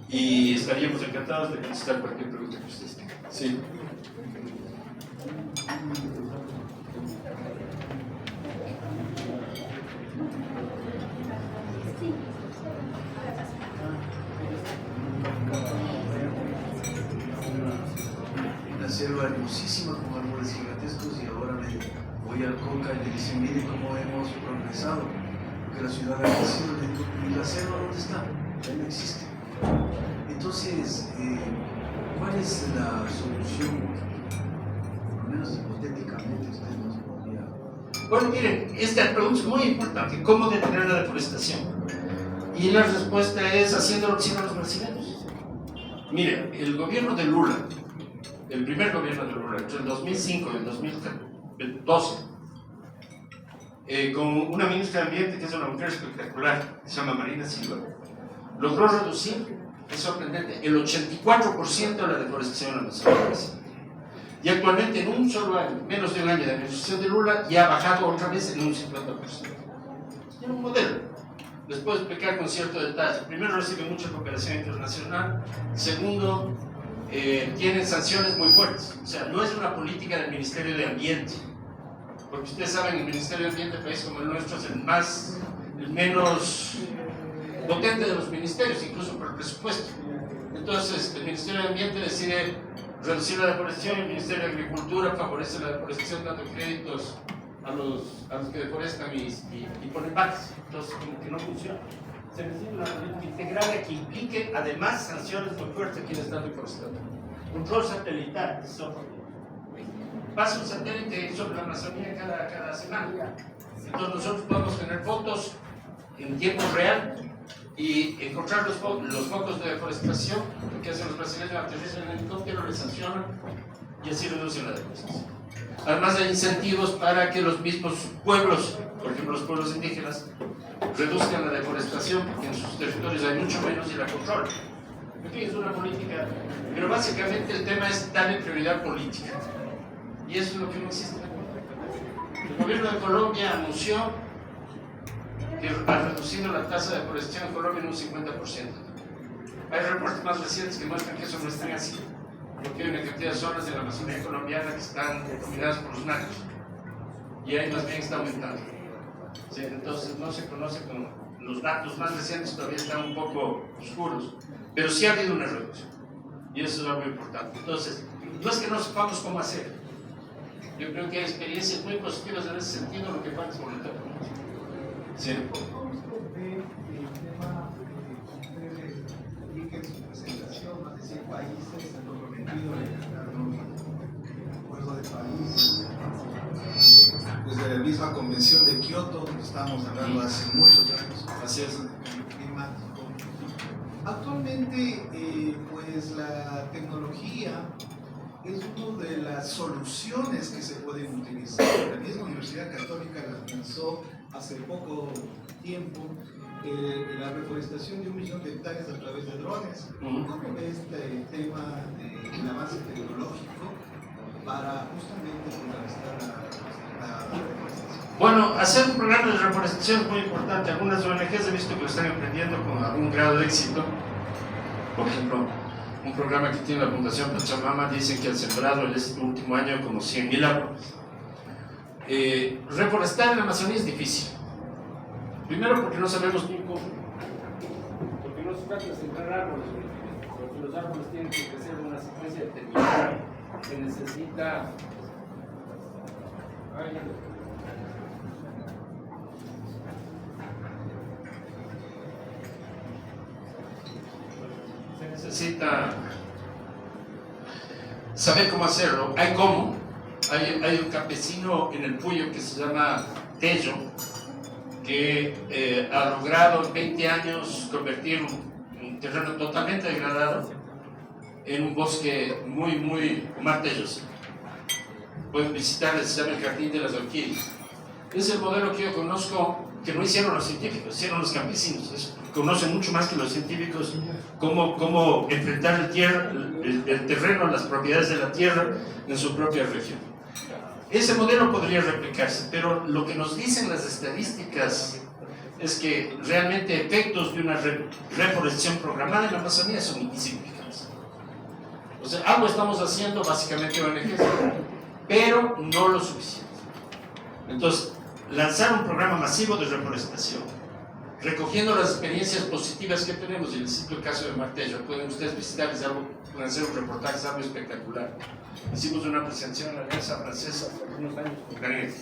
Speaker 3: y estaríamos encantados de contestar cualquier pregunta que ustedes tengan. Sí.
Speaker 4: selva hermosísima con árboles gigantescos y ahora me voy al Coca y me dicen, mire cómo hemos progresado, porque la ciudad ha crecido. Le digo, ¿y la selva dónde está? Ya no existe. Entonces, ¿cuál es la solución? Por lo menos hipotéticamente usted nos podría...
Speaker 3: Bueno, miren, esta pregunta es muy importante. ¿Cómo detener la deforestación? Y la respuesta es haciendo lo que hicieron los brasileños. Miren, el gobierno de Lula, el primer gobierno de Lula, entre el 2005 y el 2012, con una ministra de Ambiente que es una mujer espectacular, que se llama Marina Silva, logró reducir, es sorprendente, el 84% de la deforestación en la Amazonia. Y actualmente en un solo año, menos de un año de administración de Lula, ya ha bajado otra vez en un 50%. Tiene un modelo. Les puedo explicar con cierto detalle. Primero, recibe mucha cooperación internacional. Segundo, tienen sanciones muy fuertes. O sea, no es una política del Ministerio de Ambiente. Porque ustedes saben, el Ministerio de Ambiente, país como el nuestro, es el menos potente de los ministerios, incluso por el presupuesto. Entonces, el Ministerio de Ambiente decide reducir la deforestación y el Ministerio de Agricultura favorece la deforestación dando créditos a los que deforestan y ponen parques. Entonces, como que no funciona. Se necesita una política integrada que implique además sanciones muy fuertes a quienes están deforestando. Control satelital, pasa un satélite sobre la Amazonía cada semana. Entonces nosotros podemos tener fotos en tiempo real y encontrar los focos de deforestación. Lo que hacen los brasileños, aterrizan en el helicóptero, les sancionan y así reducen la deforestación. Además hay incentivos para que los mismos pueblos, por ejemplo los pueblos indígenas, reduzcan la deforestación porque en sus territorios hay mucho menos y la controlan. En fin, es una política, pero básicamente el tema es darle prioridad política. Y eso es lo que no existe. El gobierno de Colombia anunció que ha reducido la tasa de deforestación en Colombia en un 50%. Hay reportes más recientes que muestran que eso no está así, porque hay una cantidad de zonas de la Amazonía colombiana que están dominadas por los narcos y ahí más bien está aumentando. Sí, entonces no se conoce con los datos más recientes, todavía están un poco oscuros, pero sí ha habido una reducción y eso es algo importante. Entonces, no es que no sepamos cómo hacer. Yo creo que hay experiencias muy positivas en ese sentido, lo que falta es voluntad política. Sí.
Speaker 5: ¿Cómo usted ve el tema que ustedes indiquen su presentación, más de 100 países han comprometido a declarar un acuerdo de París? Desde la misma convención de Kioto, estamos hablando hace muchos años.
Speaker 3: Así es.
Speaker 5: Climático. Actualmente, pues la tecnología es una de las soluciones que se pueden utilizar. La misma Universidad Católica lanzó hace poco tiempo la reforestación de 1 millón de hectáreas a través de drones. ¿Cómo ve este tema del avance tecnológico para justamente contrarrestar la deforestación?
Speaker 3: Bueno, hacer un programa de reforestación es muy importante. Algunas ONGs he visto que lo están emprendiendo con algún grado de éxito. Por ejemplo, un programa que tiene la Fundación Pachamama, dicen que han sembrado en este último año como 100.000 árboles. Reforestar en la Amazonía es difícil. Primero porque no sabemos ni cómo. Porque no se trata de sembrar árboles, porque los árboles tienen que crecer en una secuencia determinada que necesita... necesita saber cómo hacerlo. Hay cómo. Hay un campesino en el Puyo que se llama Tello, que ha logrado en 20 años convertir un terreno totalmente degradado en un bosque muy martelloso. Pueden visitarlo, se llama el Jardín de las Orquídeas. Es el modelo que yo conozco, que no hicieron los científicos, hicieron los campesinos. Conocen mucho más que los científicos cómo enfrentar el terreno, las propiedades de la tierra en su propia región. Ese modelo podría replicarse, pero lo que nos dicen las estadísticas es que realmente efectos de una reforestación programada en la Amazonía son insignificantes. O sea, algo estamos haciendo básicamente ONGs, pero no lo suficiente. Entonces, lanzar un programa masivo de reforestación recogiendo las experiencias positivas que tenemos, y les cito el caso de Martello, pueden ustedes visitarles algo, pueden hacer un reportaje, es algo espectacular. Hicimos una presentación en la Alianza Francesa hace unos años con Garnier.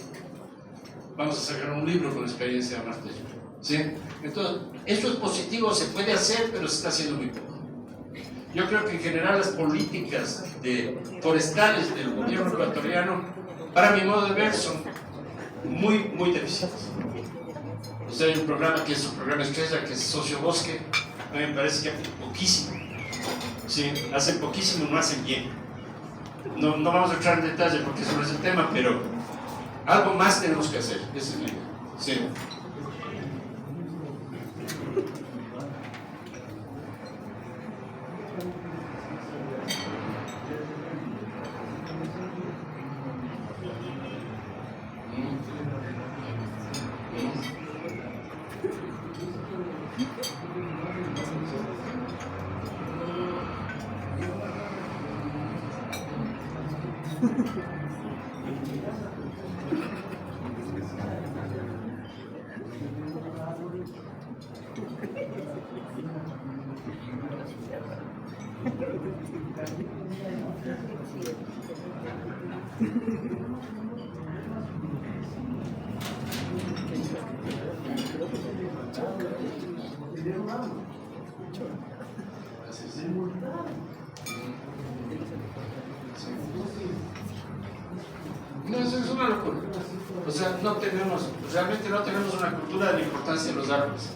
Speaker 3: Vamos a sacar un libro con la experiencia de Martello. ¿Sí? Entonces, eso es positivo, se puede hacer, pero se está haciendo muy poco. Yo creo que en general las políticas forestales del gobierno ecuatoriano, para mi modo de ver, son muy deficientes. O sea, hay un programa que es un programa estrella, que es Sociobosque, a mí me parece que hace poquísimo. Sí, hacen poquísimo, no hacen bien. No vamos a entrar en detalle porque eso no es el tema, pero algo más tenemos que hacer, ese es el libro. Sí. No, eso es una locura. O sea, realmente no tenemos una cultura de la importancia de los árboles.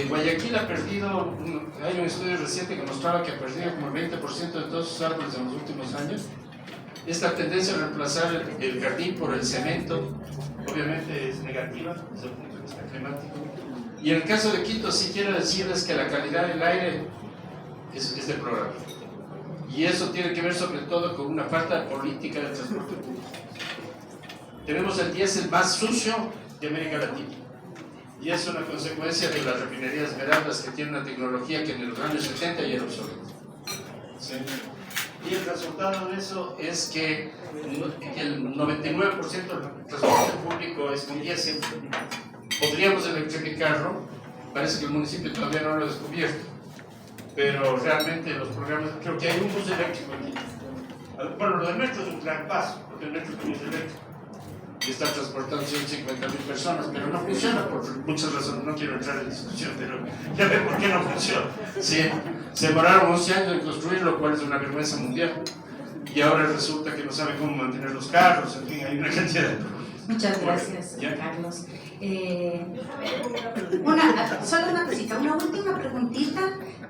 Speaker 3: Guayaquil ha perdido, hay un estudio reciente que mostraba que ha perdido como el 20% de todos sus árboles en los últimos años. Esta tendencia a reemplazar el jardín por el cemento, obviamente es negativa desde el punto de vista climático. Y en el caso de Quito, sí quiero decirles que la calidad del aire es deplorable. Y eso tiene que ver sobre todo con una falta de política de transporte público. Tenemos el diésel más sucio de América Latina. Y es una consecuencia de las refinerías Esmeraldas, que tienen una tecnología que en los años 70 ya era obsoleta. ¿Sí? Y el resultado de eso es que el 99% del transporte público es con diésel. Podríamos electrificarlo, parece que el municipio todavía no lo ha descubierto, pero realmente los programas, creo que hay un bus eléctrico aquí. Bueno, lo del metro es un gran paso, porque el metro también es eléctrico y está transportando 150.000 personas, pero no funciona por muchas razones, no quiero entrar en discusión, pero ya ven por qué no funciona. Sí, se demoraron 11 años en construirlo, lo cual es una vergüenza mundial, y ahora resulta que no saben cómo mantener los carros, en fin, hay una cantidad de problemas.
Speaker 2: Muchas gracias, Carlos. Solo una cosita, una última preguntita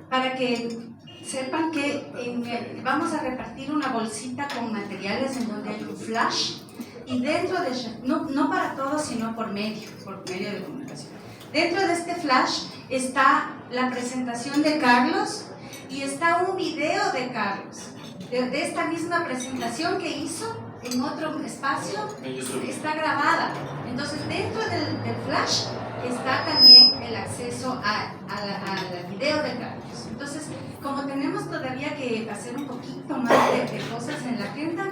Speaker 2: para que sepan que vamos a repartir una bolsita con materiales en donde hay un flash y dentro de, no para todos, sino por medio de comunicación. Dentro de este flash está la presentación de Carlos y está un video de Carlos, de esta misma presentación que hizo en otro espacio, está grabada. Entonces dentro del flash está también el acceso al video de Carlos. Entonces, como tenemos todavía que hacer un poquito más de cosas en la agenda,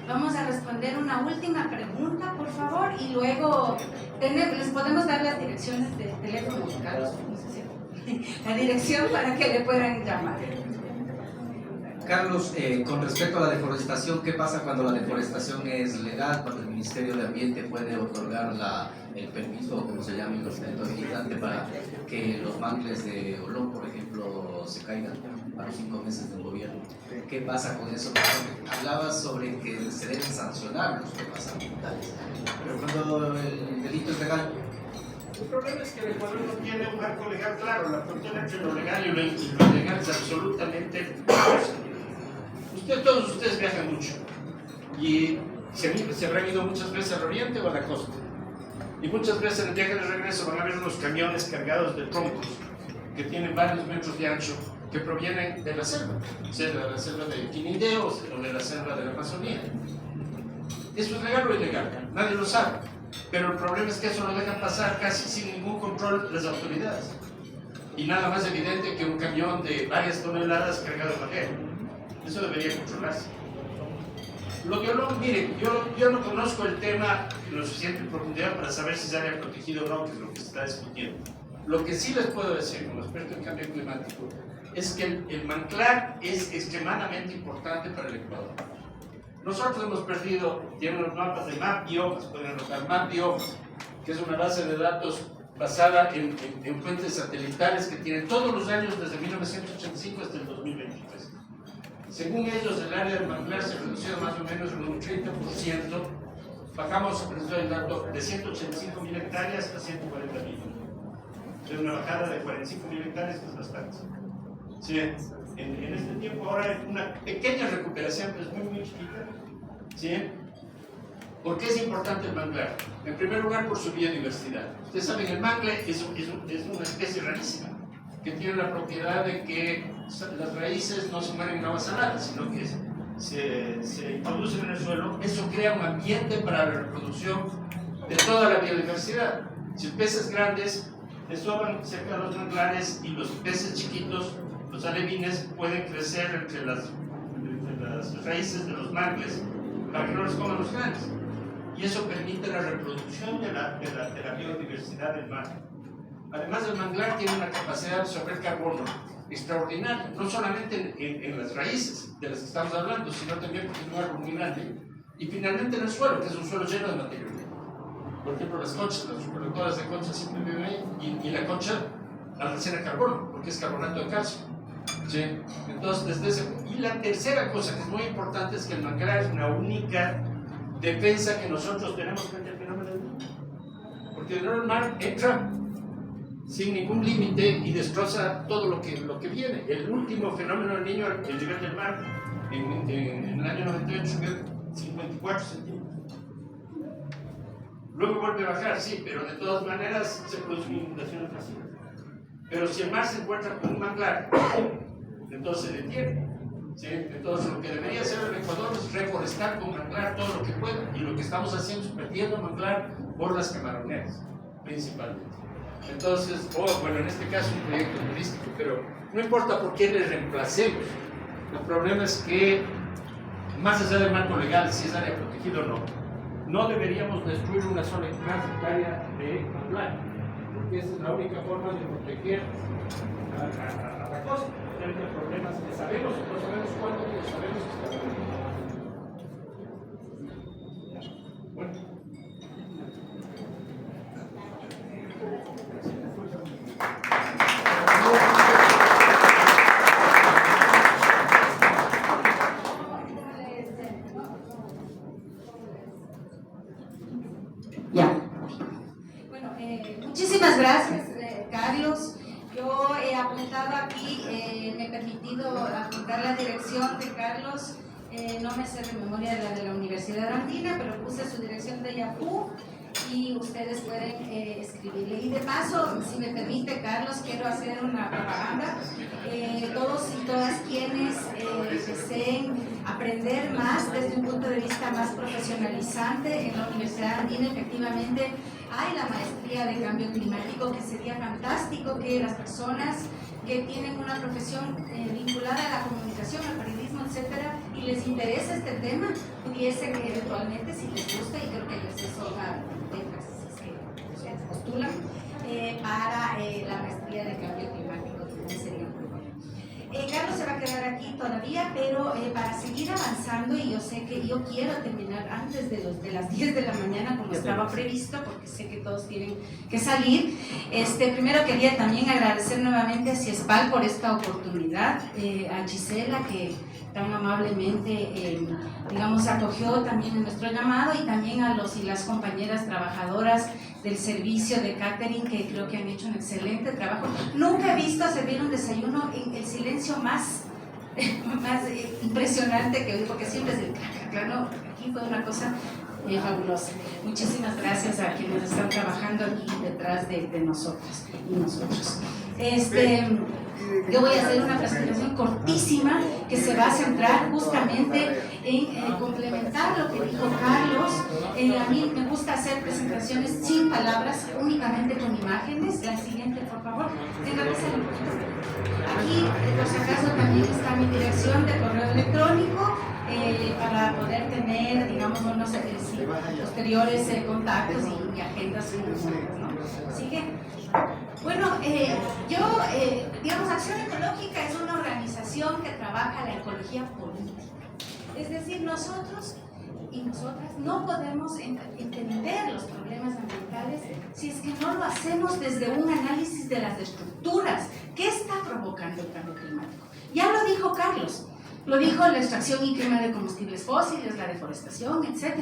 Speaker 2: vamos a responder una última pregunta, por favor, y luego les podemos dar las direcciones de teléfono de Carlos, no sé si, la dirección para que le puedan llamar.
Speaker 6: Carlos, con respecto a la deforestación, ¿qué pasa cuando la deforestación es legal? Cuando el Ministerio de Ambiente puede otorgar el permiso, o como se llama, el documento habilitante para que los mangles de Olón, por ejemplo, se caigan a los 5 meses del gobierno. ¿Qué pasa con eso? Hablabas sobre que se deben sancionar los temas ambientales, pero cuando el delito es legal.
Speaker 3: El problema es que el Ecuador no tiene un marco legal claro. La frontera entre lo legal y lo ilegal es absolutamente todos ustedes viajan mucho y se habrán ido muchas veces al oriente o a la costa, y muchas veces en el viaje de regreso van a ver unos camiones cargados de troncos que tienen varios metros de ancho, que provienen de la selva, sea de la selva de Quinindé o de la selva de la Amazonía. ¿Eso es legal o ilegal? Nadie lo sabe, pero el problema es que eso lo dejan pasar casi sin ningún control las autoridades, y nada más evidente que un camión de varias toneladas cargado de madera. Eso debería controlarse. Lo biológico, miren, yo no conozco el tema en lo suficiente profundidad para saber si es área protegida o no, que es lo que se está discutiendo. Lo que sí les puedo decir como experto en cambio climático es que el manglar es extremadamente importante para el Ecuador. Nosotros hemos perdido, tienen los mapas de MapBiomas, pueden anotar MapBiomas, que es una base de datos basada en fuentes satelitales que tienen todos los años desde 1985 hasta el 2023. Según ellos, el área del manglar se ha reducido más o menos en un 30%. Bajamos, les doy el dato, de 185.000 hectáreas a 140.000. Es una bajada de 45.000 hectáreas, que es bastante. Sí, en este tiempo ahora hay una pequeña recuperación, pero es muy chiquita. ¿Sí? ¿Por qué es importante el manglar? En primer lugar, por su biodiversidad. Ustedes saben, el mangle es una especie rarísima, que tiene la propiedad de que las raíces no se mueren en agua salada, sino que se introducen en el suelo. Eso crea un ambiente para la reproducción de toda la biodiversidad. Si peces grandes desoban cerca de los manglares y los peces chiquitos, los alevines, pueden crecer entre las raíces de los mangles para que no les coman los grandes. Y eso permite la reproducción de la biodiversidad del mar. Además, el manglar tiene una capacidad de absorber carbono extraordinaria, no solamente en las raíces de las que estamos hablando, sino también porque es un árbol muy grande, y finalmente en el suelo, que es un suelo lleno de materia orgánica. Por ejemplo, las conchas, las recolectoras de conchas siempre viven ahí, y la concha almacena carbono, porque es carbonato de calcio. ¿Sí? Entonces, y la tercera cosa que es muy importante es que el manglar es una única defensa que nosotros tenemos frente al fenómeno del niño. Porque el mar entra sin ningún límite y destroza todo lo que viene. El último fenómeno del niño, el nivel del mar, en el año 98 subió 54 centímetros. Luego vuelve a bajar, sí, pero de todas maneras se producen inundaciones masivas. Pero si el mar se encuentra con un manglar, entonces se detiene. ¿Sí? Entonces lo que debería hacer el Ecuador es reforestar con manglar todo lo que pueda, y lo que estamos haciendo es perdiendo manglar por las camaroneras, principalmente. Entonces, bueno, en este caso un proyecto turístico, pero no importa por qué le reemplacemos. El problema es que, más allá del marco legal, si es área protegida o no, no deberíamos destruir una sola hectárea de manglar, porque esa es la única forma de proteger a la costa. Tenemos problemas que sabemos, no sabemos cuándo, pero sabemos que están. Bueno.
Speaker 2: Ya. Bueno, muchísimas gracias, Carlos. Yo he apuntado aquí, me he permitido apuntar la dirección de Carlos. No me sé de memoria de la Universidad Andina, pero puse su dirección de Yahoo y ustedes pueden escribirle. Y de paso, si me permite, Carlos, quiero hacer una propaganda. Todos y todas quienes deseen aprender más desde un punto de vista más profesionalizante en la Universidad Andina, efectivamente hay la maestría de cambio climático, que sería fantástico que las personas que tienen una profesión vinculada a la comunicación, al periodismo, etcétera, y les interesa este tema, pudiesen eventualmente, si les gusta, y creo que el acceso a becas, si es que postulan, para la maestría de cambio climático, que sería muy bueno. Carlos se va a quedar aquí todavía, pero para seguir avanzando, y yo sé que yo quiero terminar antes de las 10 de la mañana como estaba previsto, porque sé que todos tienen que salir. Primero quería también agradecer nuevamente a CIESPAL por esta oportunidad, a Gisela, que tan amablemente digamos, acogió también en nuestro llamado, y también a los y las compañeras trabajadoras del servicio de catering, que creo que han hecho un excelente trabajo. Nunca he visto servir un desayuno en el silencio más impresionante que hoy, porque siempre es el claro, aquí fue una cosa fabulosa. Muchísimas gracias a quienes están trabajando aquí detrás de nosotras y nosotros. Yo voy a hacer una presentación cortísima que se va a centrar justamente en complementar lo que dijo Carlos. A mí me gusta hacer presentaciones sin palabras, únicamente con imágenes. La siguiente, por favor. Tenga que ser un poquito. Aquí, por si acaso, también está mi dirección de correo electrónico. para poder tener, digamos, unos posteriores contactos y agendas futuras, ¿no? ¿Sigue? Bueno, digamos, Acción Ecológica es una organización que trabaja la ecología política. Es decir, nosotros y nosotras no podemos entender los problemas ambientales si es que no lo hacemos desde un análisis de las estructuras. ¿Qué está provocando el cambio climático? Ya lo dijo Carlos, lo dijo la extracción y quema de combustibles fósiles, la deforestación, etc.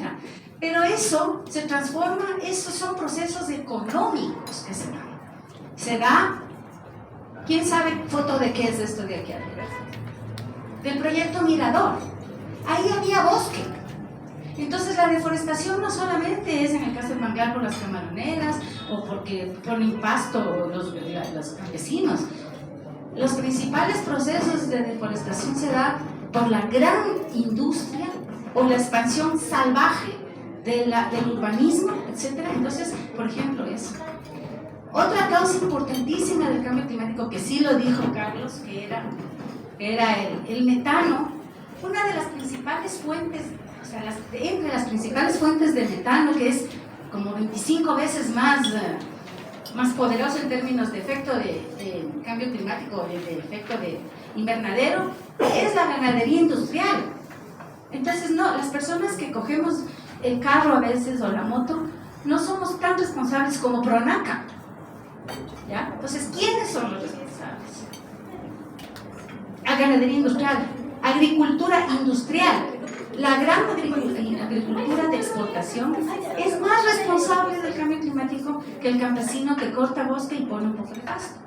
Speaker 2: Pero eso se transforma, esos son procesos económicos que se dan. Se da, ¿quién sabe foto de qué es esto de aquí arriba? Del proyecto Mirador. Ahí había bosque. Entonces la deforestación no solamente es en el caso del manglar por las camaroneras o porque ponen pasto los campesinos. Los principales procesos de deforestación se dan por la gran industria o la expansión salvaje del urbanismo, etc. Entonces, por ejemplo, eso. Otra causa importantísima del cambio climático, que sí lo dijo Carlos, que era el metano. Una de las principales fuentes, o sea, entre las principales fuentes de metano, que es como 25 veces más poderoso en términos de efecto de cambio climático, de efecto de invernadero, es la ganadería industrial. Entonces, no, las personas que cogemos el carro a veces o la moto, no somos tan responsables como Pronaca. ¿Ya? Entonces, ¿quiénes son los responsables? La ganadería industrial, agricultura industrial. La gran agricultura de exportación es más responsable del cambio climático que el campesino que corta bosque y pone un poco de pasto.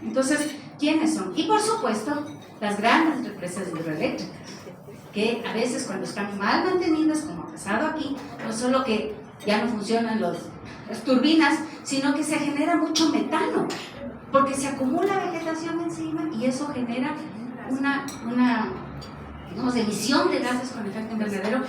Speaker 2: Entonces, ¿quiénes son? Y por supuesto, las grandes represas hidroeléctricas, que a veces cuando están mal mantenidas, como ha pasado aquí, no solo que ya no funcionan las turbinas, sino que se genera mucho metano, porque se acumula vegetación encima y eso genera una digamos, emisión de gases con efecto invernadero,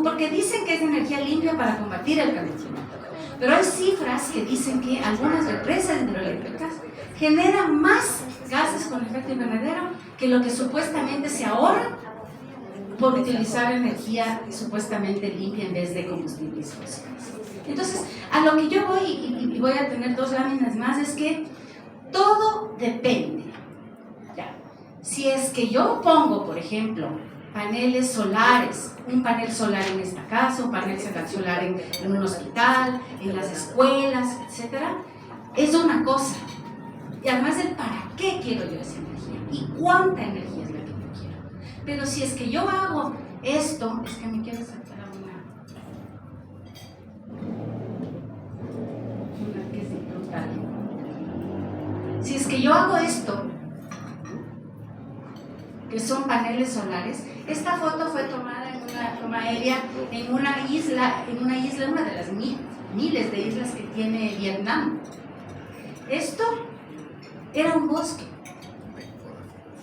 Speaker 2: porque dicen que es energía limpia para combatir el cambio climático. Pero hay cifras que dicen que algunas represas hidroeléctricas generan más gases con efecto invernadero que lo que supuestamente se ahorra por utilizar energía supuestamente limpia en vez de combustibles fósiles. Entonces, a lo que yo voy, y voy a tener 2 láminas más, es que todo depende. Ya. Si es que yo pongo, por ejemplo, paneles solares, un panel solar en esta casa, un panel solar en un hospital, en las escuelas, etc., es una cosa. Y además el para qué quiero yo esa energía y cuánta energía es la que yo quiero. Pero si es que yo hago esto, es que me quiero saltar a una que es brutal. Si es que yo hago esto, que son paneles solares, esta foto fue tomada en una toma aérea en una isla, una de las miles de islas que tiene Vietnam. Esto era un bosque.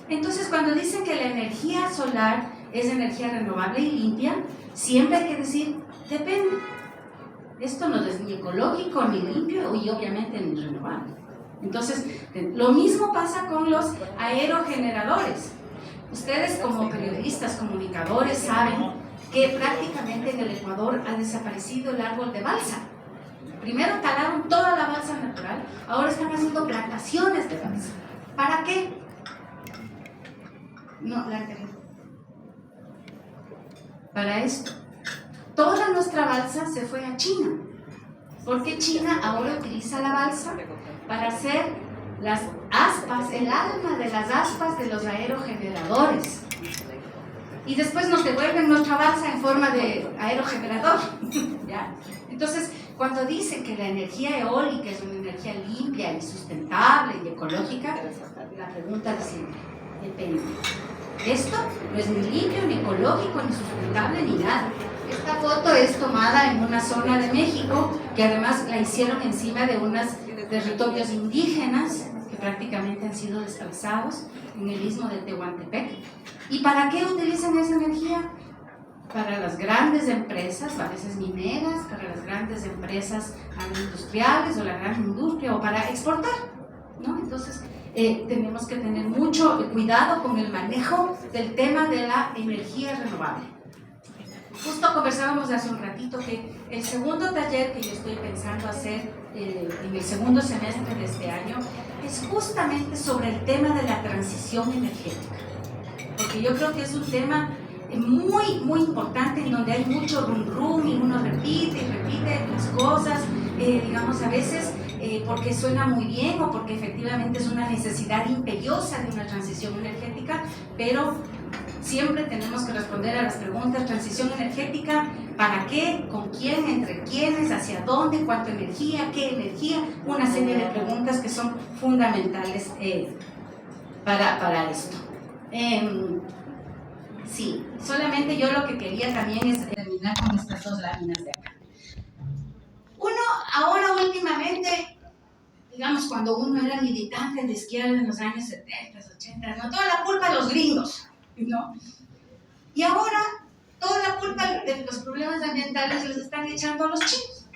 Speaker 2: Entonces, cuando dicen que la energía solar es energía renovable y limpia, siempre hay que decir, depende. Esto no es ni ecológico, ni limpio y obviamente ni renovable. Entonces, lo mismo pasa con los aerogeneradores. Ustedes como periodistas, comunicadores, saben que prácticamente en el Ecuador ha desaparecido el árbol de balsa. Primero talaron toda la balsa natural, ahora están haciendo plantaciones de balsa. ¿Para qué? No, la anterior. Para esto. Toda nuestra balsa se fue a China, porque China ahora utiliza la balsa para hacer las aspas, el alma de las aspas de los aerogeneradores. Y después nos devuelven nuestra balsa en forma de aerogenerador. ¿Ya? Entonces, cuando dicen que la energía eólica es una energía limpia y sustentable y ecológica, la pregunta es siempre, depende. Esto no es ni limpio, ni ecológico, ni sustentable, ni nada. Esta foto es tomada en una zona de México que además la hicieron encima de unos territorios indígenas que prácticamente han sido desplazados en el istmo de Tehuantepec. ¿Y para qué utilizan esa energía? Para las grandes empresas, a veces mineras, para las grandes empresas agroindustriales o la gran industria, o para exportar, ¿no? Entonces, tenemos que tener mucho cuidado con el manejo del tema de la energía renovable. Justo conversábamos hace un ratito que el segundo taller que yo estoy pensando hacer en el segundo semestre de este año es justamente sobre el tema de la transición energética, porque yo creo que es un tema muy, muy importante en donde hay mucho rum y uno repite y repite las cosas, digamos a veces porque suena muy bien o porque efectivamente es una necesidad imperiosa de una transición energética, pero siempre tenemos que responder a las preguntas: transición energética, ¿para qué? ¿Con quién? ¿Entre quiénes? ¿Hacia dónde? ¿Cuánta energía? ¿Qué energía? Una serie de preguntas que son fundamentales para esto. Sí, solamente yo lo que quería también es terminar con estas dos láminas de acá. Uno, ahora últimamente, digamos, cuando uno era militante de izquierda en los años 70, 80, ¿no? Toda la culpa de los gringos, ¿no? Y ahora toda la culpa de los problemas ambientales les están echando a los chinos.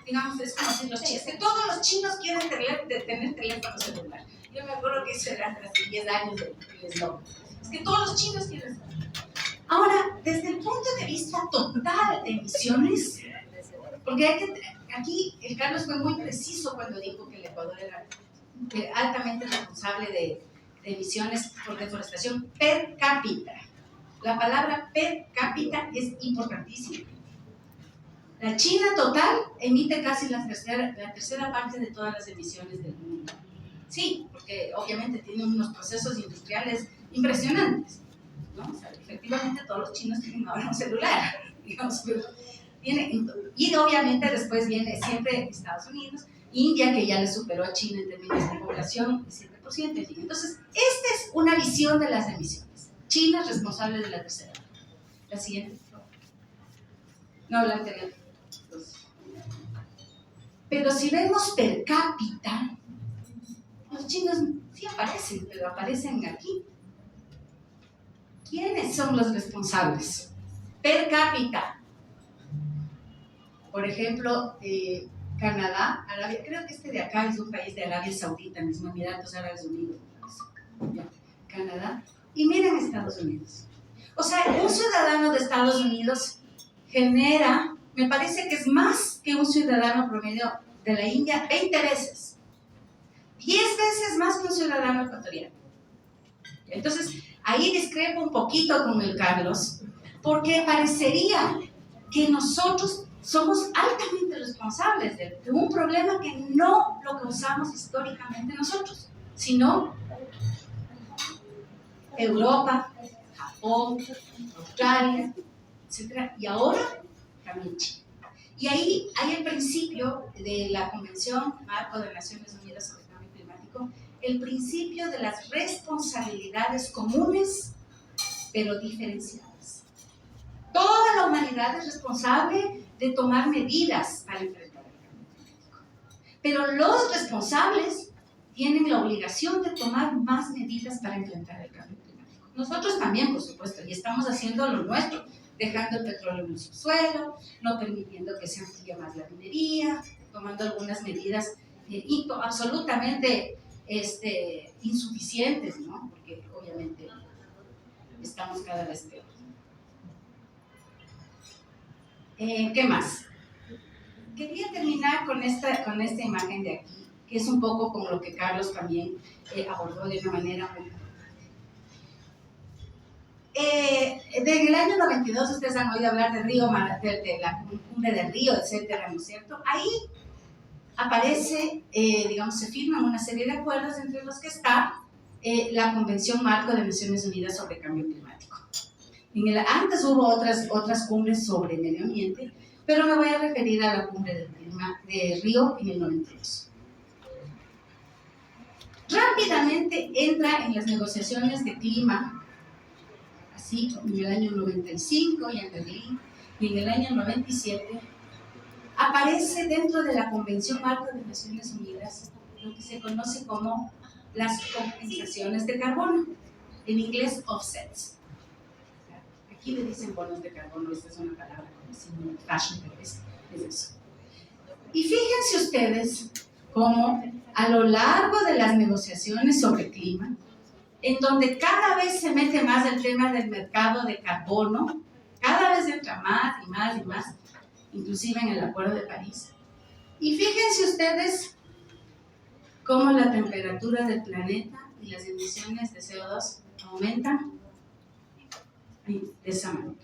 Speaker 2: Digamos, es como si los chinos, que todos los chinos quieren tener teléfono celular. Yo me acuerdo que eso era hace 10 años el eslogan. Es que todos los chinos quieren eso. Ahora, desde el punto de vista total de emisiones, porque aquí el Carlos fue muy preciso cuando dijo que el Ecuador era altamente responsable de emisiones por deforestación per cápita. La palabra per cápita es importantísima. La China total emite casi la tercera parte de todas las emisiones del mundo. Sí, porque obviamente tiene unos procesos industriales impresionantes, ¿no? O sea, efectivamente todos los chinos tienen ahora un celular, digamos, pero y obviamente después viene siempre Estados Unidos, India, que ya le superó a China en términos de población, 7%, en fin. Entonces, esta es una visión de las emisiones. China es responsable de la tercera. La siguiente. No, la anterior. Pero si vemos per cápita, los chinos sí aparecen, pero aparecen aquí. ¿Quiénes son los responsables? Per cápita. Por ejemplo, Canadá, Arabia, creo que este de acá es un país de Arabia Saudita, mismo Emiratos Árabes Unidos. Canadá. Y miren Estados Unidos. O sea, un ciudadano de Estados Unidos genera, me parece que es más que un ciudadano promedio de la India, 20 veces. 10 veces más que un ciudadano ecuatoriano. Entonces, ahí discrepo un poquito con el Carlos, porque parecería que nosotros somos altamente responsables de un problema que no lo causamos históricamente nosotros, sino Europa, Japón, Australia, etc. Y ahora también China. Y ahí hay el principio de la Convención Marco de Naciones Unidas sobre el Cambio Climático, el principio de las responsabilidades comunes, pero diferenciadas. Toda la humanidad es responsable de tomar medidas para enfrentar el cambio climático. Pero los responsables tienen la obligación de tomar más medidas para enfrentar el cambio climático. Nosotros también, por supuesto, y estamos haciendo lo nuestro, dejando el petróleo en el subsuelo, no permitiendo que se amplíe más la minería, tomando algunas medidas absolutamente insuficientes, ¿no? Porque obviamente estamos cada vez peor. ¿Qué más? Quería terminar con esta imagen de aquí, que es un poco como lo que Carlos también abordó de una manera muy importante. En el año 92 ustedes han oído hablar de Río, de la cumbre del Río, etcétera, ¿no es cierto? Ahí aparece, digamos, se firman una serie de acuerdos entre los que está la Convención Marco de Naciones Unidas sobre Cambio Climático. Antes hubo otras cumbres sobre medio ambiente, pero me voy a referir a la cumbre de Río en el 92. Rápidamente entra en las negociaciones de clima, así como en el año 95 y en Berlín, y en el año 97 aparece dentro de la Convención Marco de Naciones Unidas lo que se conoce como las compensaciones de carbono, en inglés offsets. Aquí le dicen bonos de carbono, esta es una palabra como si fashion, pero es eso. Y fíjense ustedes cómo a lo largo de las negociaciones sobre clima, en donde cada vez se mete más el tema del mercado de carbono, cada vez vez entra más y más y más, inclusive en el Acuerdo de París. Y fíjense ustedes cómo la temperatura del planeta y las emisiones de CO2 aumentan de esa manera.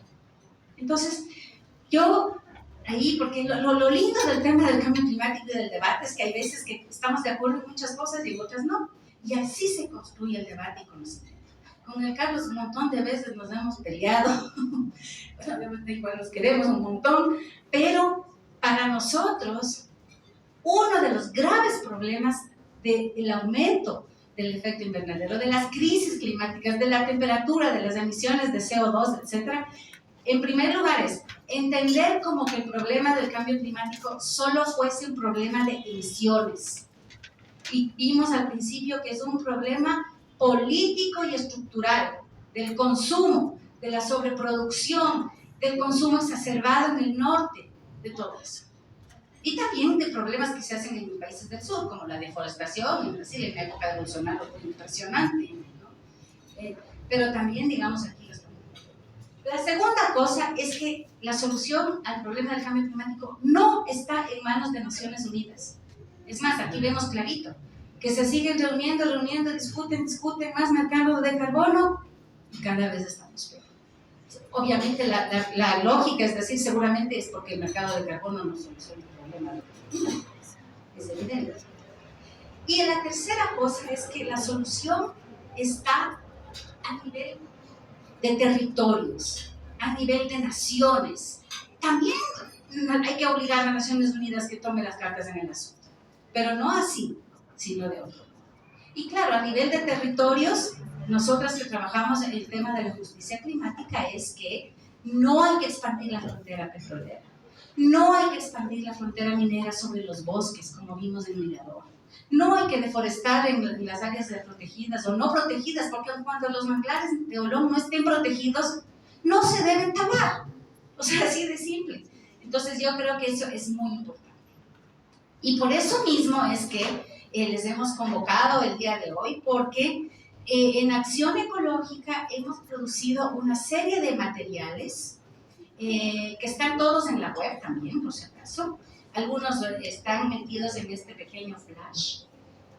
Speaker 2: Entonces, yo ahí, porque lo lindo del tema del cambio climático y del debate es que hay veces que estamos de acuerdo en muchas cosas y en otras no. Y así se construye el debate y conocimiento. Con el Carlos un montón de veces nos hemos peleado, bueno, obviamente igual nos queremos un montón, pero para nosotros uno de los graves problemas del aumento del efecto invernadero, de las crisis climáticas, de la temperatura, de las emisiones de CO2, etc., en primer lugar es entender como que el problema del cambio climático solo fuese un problema de emisiones. Y vimos al principio que es un problema político y estructural del consumo, de la sobreproducción, del consumo exacerbado en el norte, de todo eso. Y también de problemas que se hacen en países del sur, como la deforestación en Brasil, en la época de Bolsonaro fue impresionante, ¿no? Pero también, digamos, aquí los problemas. La segunda cosa es que la solución al problema del cambio climático no está en manos de Naciones Unidas. Es más, aquí vemos clarito que se siguen reuniendo, discuten más mercado de carbono y cada vez estamos peor. Obviamente la lógica es decir, seguramente es porque el mercado de carbono no soluciona el problema del clima. Es evidente. Y la tercera cosa es que la solución está a nivel de territorios, a nivel de naciones. También hay que obligar a las Naciones Unidas que tome las cartas en el asunto, pero no así, sino de otro. Y claro, a nivel de territorios, nosotras que trabajamos en el tema de la justicia climática es que no hay que expandir la frontera petrolera, no hay que expandir la frontera minera sobre los bosques, como vimos en Mirador. No hay que deforestar en las áreas protegidas o no protegidas, porque cuando los manglares de Olón no estén protegidos, no se deben talar. O sea, así de simple. Entonces yo creo que eso es muy importante. Y por eso mismo es que les hemos convocado el día de hoy, porque en Acción Ecológica hemos producido una serie de materiales que están todos en la web también, por si acaso. Algunos están metidos en este pequeño flash,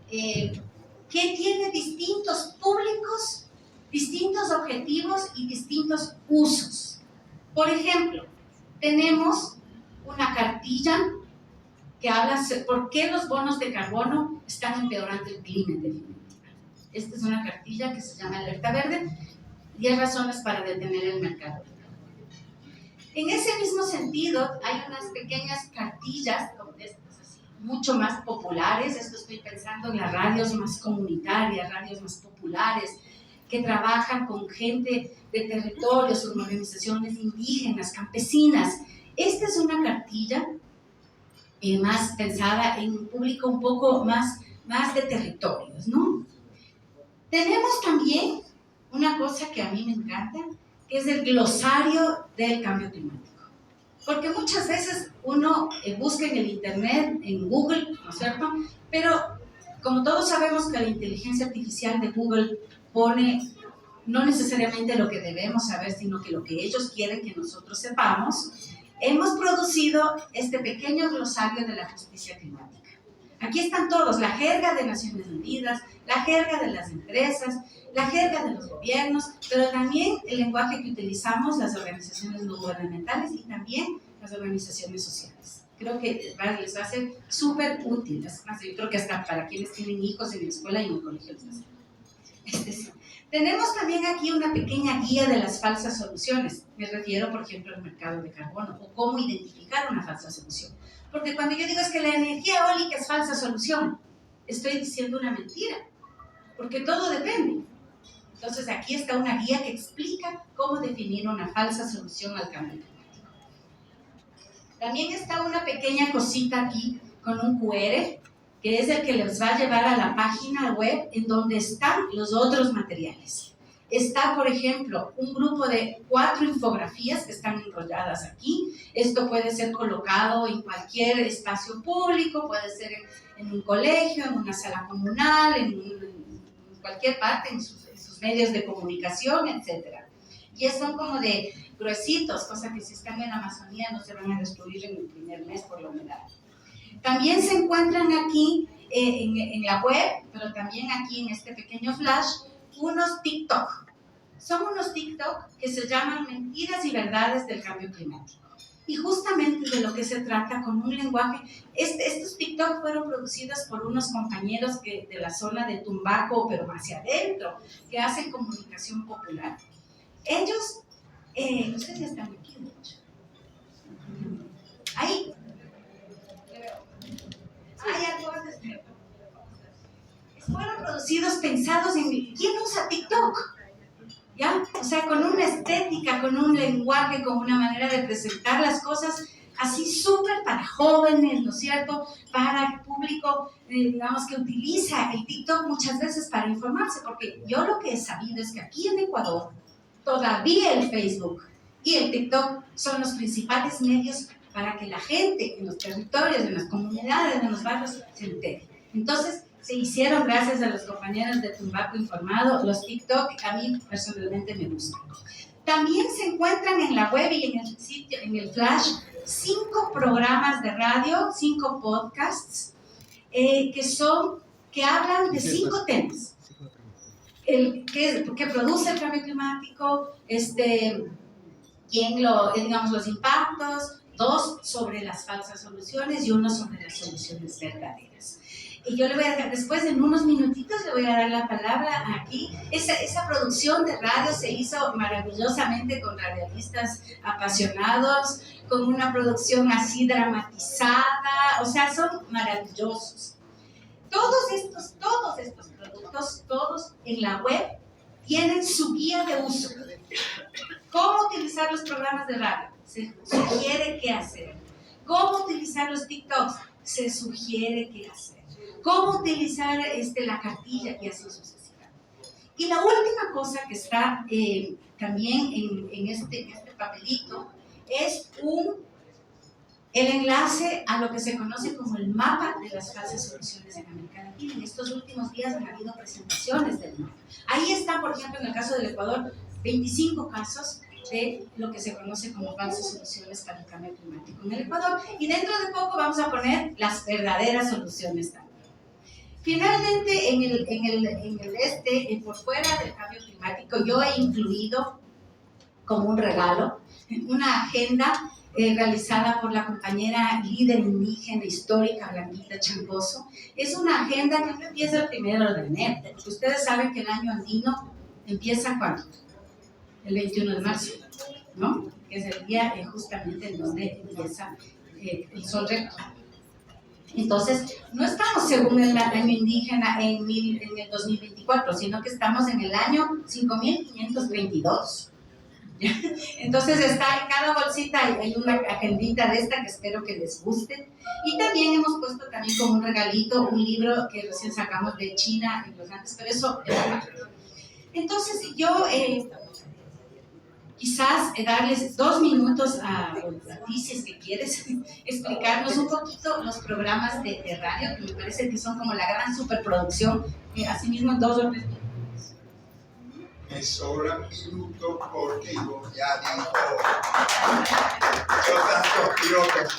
Speaker 2: que tiene distintos públicos, distintos objetivos y distintos usos. Por ejemplo, tenemos una cartilla que habla sobre por qué los bonos de carbono están empeorando el clima en definitiva. Esta es una cartilla que se llama Alerta Verde, 10 razones para detener el mercado. En ese mismo sentido, hay unas pequeñas cartillas, mucho más populares. Esto estoy pensando en las radios más comunitarias, radios más populares, que trabajan con gente de territorios, con organizaciones indígenas, campesinas. Esta es una cartilla más pensada en un público un poco más de territorios, ¿no? Tenemos también una cosa que a mí me encanta, que es el glosario del cambio climático. Porque muchas veces uno busca en el internet, en Google, ¿no es cierto? Pero como todos sabemos que la inteligencia artificial de Google pone no necesariamente lo que debemos saber, sino que lo que ellos quieren que nosotros sepamos, hemos producido este pequeño glosario de la justicia climática. Aquí están todos, la jerga de Naciones Unidas, la jerga de las empresas, la jerga de los gobiernos, pero también el lenguaje que utilizamos las organizaciones no gubernamentales y también las organizaciones sociales. Creo que les va a ser súper útil. Es más, yo creo que hasta para quienes tienen hijos en la escuela y en el colegio les va a ser. Tenemos también aquí una pequeña guía de las falsas soluciones. Me refiero, por ejemplo, al mercado de carbono o cómo identificar una falsa solución. Porque cuando yo digo es que la energía eólica es falsa solución, estoy diciendo una mentira, porque todo depende. Entonces aquí está una guía que explica cómo definir una falsa solución al cambio climático. También está una pequeña cosita aquí con un QR, que es el que les va a llevar a la página web en donde están los otros materiales. Está, por ejemplo, un grupo de 4 infografías que están enrolladas aquí. Esto puede ser colocado en cualquier espacio público, puede ser en un colegio, en una sala comunal, en cualquier parte, en sus medios de comunicación, etc. Y son como de gruesitos, cosa que si están en la Amazonía no se van a destruir en el primer mes por la humedad. También se encuentran aquí en la web, pero también aquí en este pequeño flash, unos TikTok. Son unos TikTok que se llaman Mentiras y Verdades del Cambio Climático. Y justamente de lo que se trata con un lenguaje, estos TikTok fueron producidos por unos compañeros de la zona de Tumbaco, pero hacia adentro, que hacen comunicación popular. Ellos, ustedes ya están aquí, de hecho. Ahí. Hay acordes. Fueron producidos pensados en quién usa TikTok. ¿Ya? O sea, con una estética, con un lenguaje, con una manera de presentar las cosas así súper para jóvenes, ¿no es cierto? Para el público, digamos, que utiliza el TikTok muchas veces para informarse, porque yo lo que he sabido es que aquí en Ecuador todavía el Facebook y el TikTok son los principales medios para que la gente en los territorios, en las comunidades, en los barrios se entere. Entonces, se hicieron gracias a los compañeros de Tumbaco Informado, los TikTok, a mí personalmente me gustan. También se encuentran en la web y en el sitio, en el flash, 5 programas de radio, 5 podcasts, que hablan de 5 temas. Que produce el cambio climático, digamos, los impactos, 2 sobre las falsas soluciones y 1 sobre las soluciones verdaderas. Y yo le voy a dar, después en unos minutitos le voy a dar la palabra aquí. Esa producción de radio se hizo maravillosamente con radialistas apasionados, con una producción así dramatizada, o sea, son maravillosos. Todos estos productos, todos en la web, tienen su guía de uso. ¿Cómo utilizar los programas de radio? Se sugiere qué hacer. ¿Cómo utilizar los TikToks? Se sugiere qué hacer. ¿Cómo utilizar la cartilla y así sucesivamente? Y la última cosa que está también en este papelito es el enlace a lo que se conoce como el mapa de las falsas soluciones en América Latina. En estos últimos días han habido presentaciones del mapa. Ahí está, por ejemplo, en el caso del Ecuador, 25 casos de lo que se conoce como falsas soluciones para el cambio climático en el Ecuador. Y dentro de poco vamos a poner las verdaderas soluciones también. Finalmente, por fuera del cambio climático, yo he incluido como un regalo una agenda realizada por la compañera líder indígena histórica Blanquita Changoso. Es una agenda que no empieza el 1 de enero, porque ustedes saben que el año andino empieza ¿cuándo? El 21 de marzo, ¿no? Que es el día justamente en donde empieza el sol recto. Entonces, no estamos según el año indígena en el 2024, sino que estamos en el año 5522. Entonces está en cada bolsita, hay una agendita de esta que espero que les guste. Y también hemos puesto también como un regalito un libro que recién sacamos de China en los antes, pero eso es aparte. Entonces yo quizás darles 2 minutos a ti, si es que quieres explicarnos un poquito los programas de radio, que me parece que son como la gran superproducción, asimismo 2 o 3 minutos.
Speaker 7: Me sobran minutos porque Ivonne ya dijo yo tantos piropos.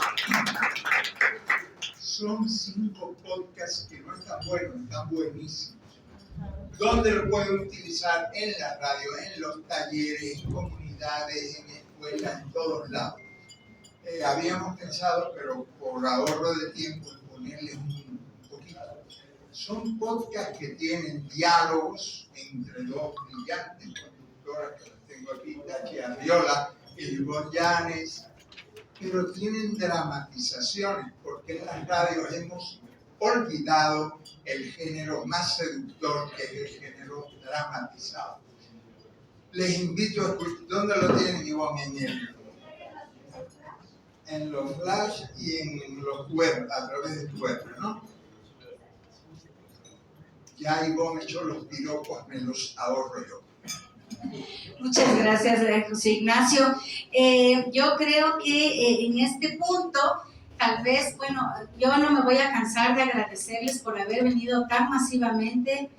Speaker 7: Son 5 podcasts que no están buenos, están buenísimos. ¿Dónde lo pueden utilizar? En la radio, en los talleres, en comunidades, en escuelas, en todos lados. Habíamos pensado, pero por ahorro de tiempo, en ponerles un poquito. Son podcasts que tienen diálogos entre 2 brillantes conductoras que las tengo aquí, Tachi Arriola y Ivonne Llanes, pero tienen dramatizaciones, porque en las radios hemos olvidado el género más seductor, que es el género dramatizado. Les invito a escuchar. ¿Dónde lo tienen, Ivonne? En los flash y en los web, a través de tu web, ¿no? Ya Ivonne echó los piropos, me los ahorro yo.
Speaker 2: Muchas gracias, José Ignacio. Yo creo que en este punto, tal vez, bueno, yo no me voy a cansar de agradecerles por haber venido tan masivamente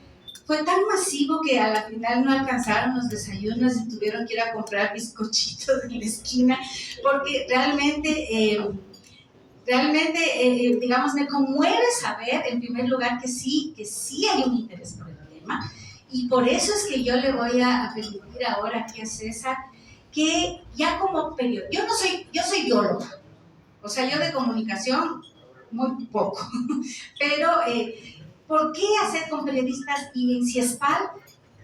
Speaker 2: fue tan masivo que a la final no alcanzaron los desayunos y tuvieron que ir a comprar bizcochitos en la esquina, porque realmente, digamos, me conmueve saber, en primer lugar, que sí hay un interés por el tema, y por eso es que yo le voy a permitir ahora aquí a César que ya como periodista, yo soy bióloga, o sea, yo de comunicación muy poco, pero ¿por qué hacer con periodistas y en CIESPAL?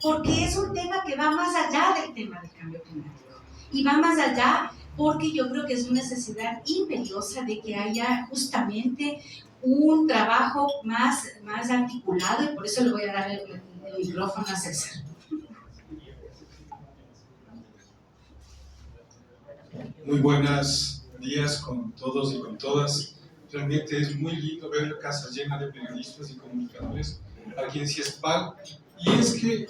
Speaker 2: Porque es un tema que va más allá del tema del cambio climático, y va más allá porque yo creo que es una necesidad imperiosa de que haya justamente un trabajo más articulado, y por eso le voy a dar el micrófono a César.
Speaker 8: Muy buenos días con todos y con todas. Realmente es muy lindo ver la casa llena de periodistas y comunicadores aquí en CIESPAL. Y es que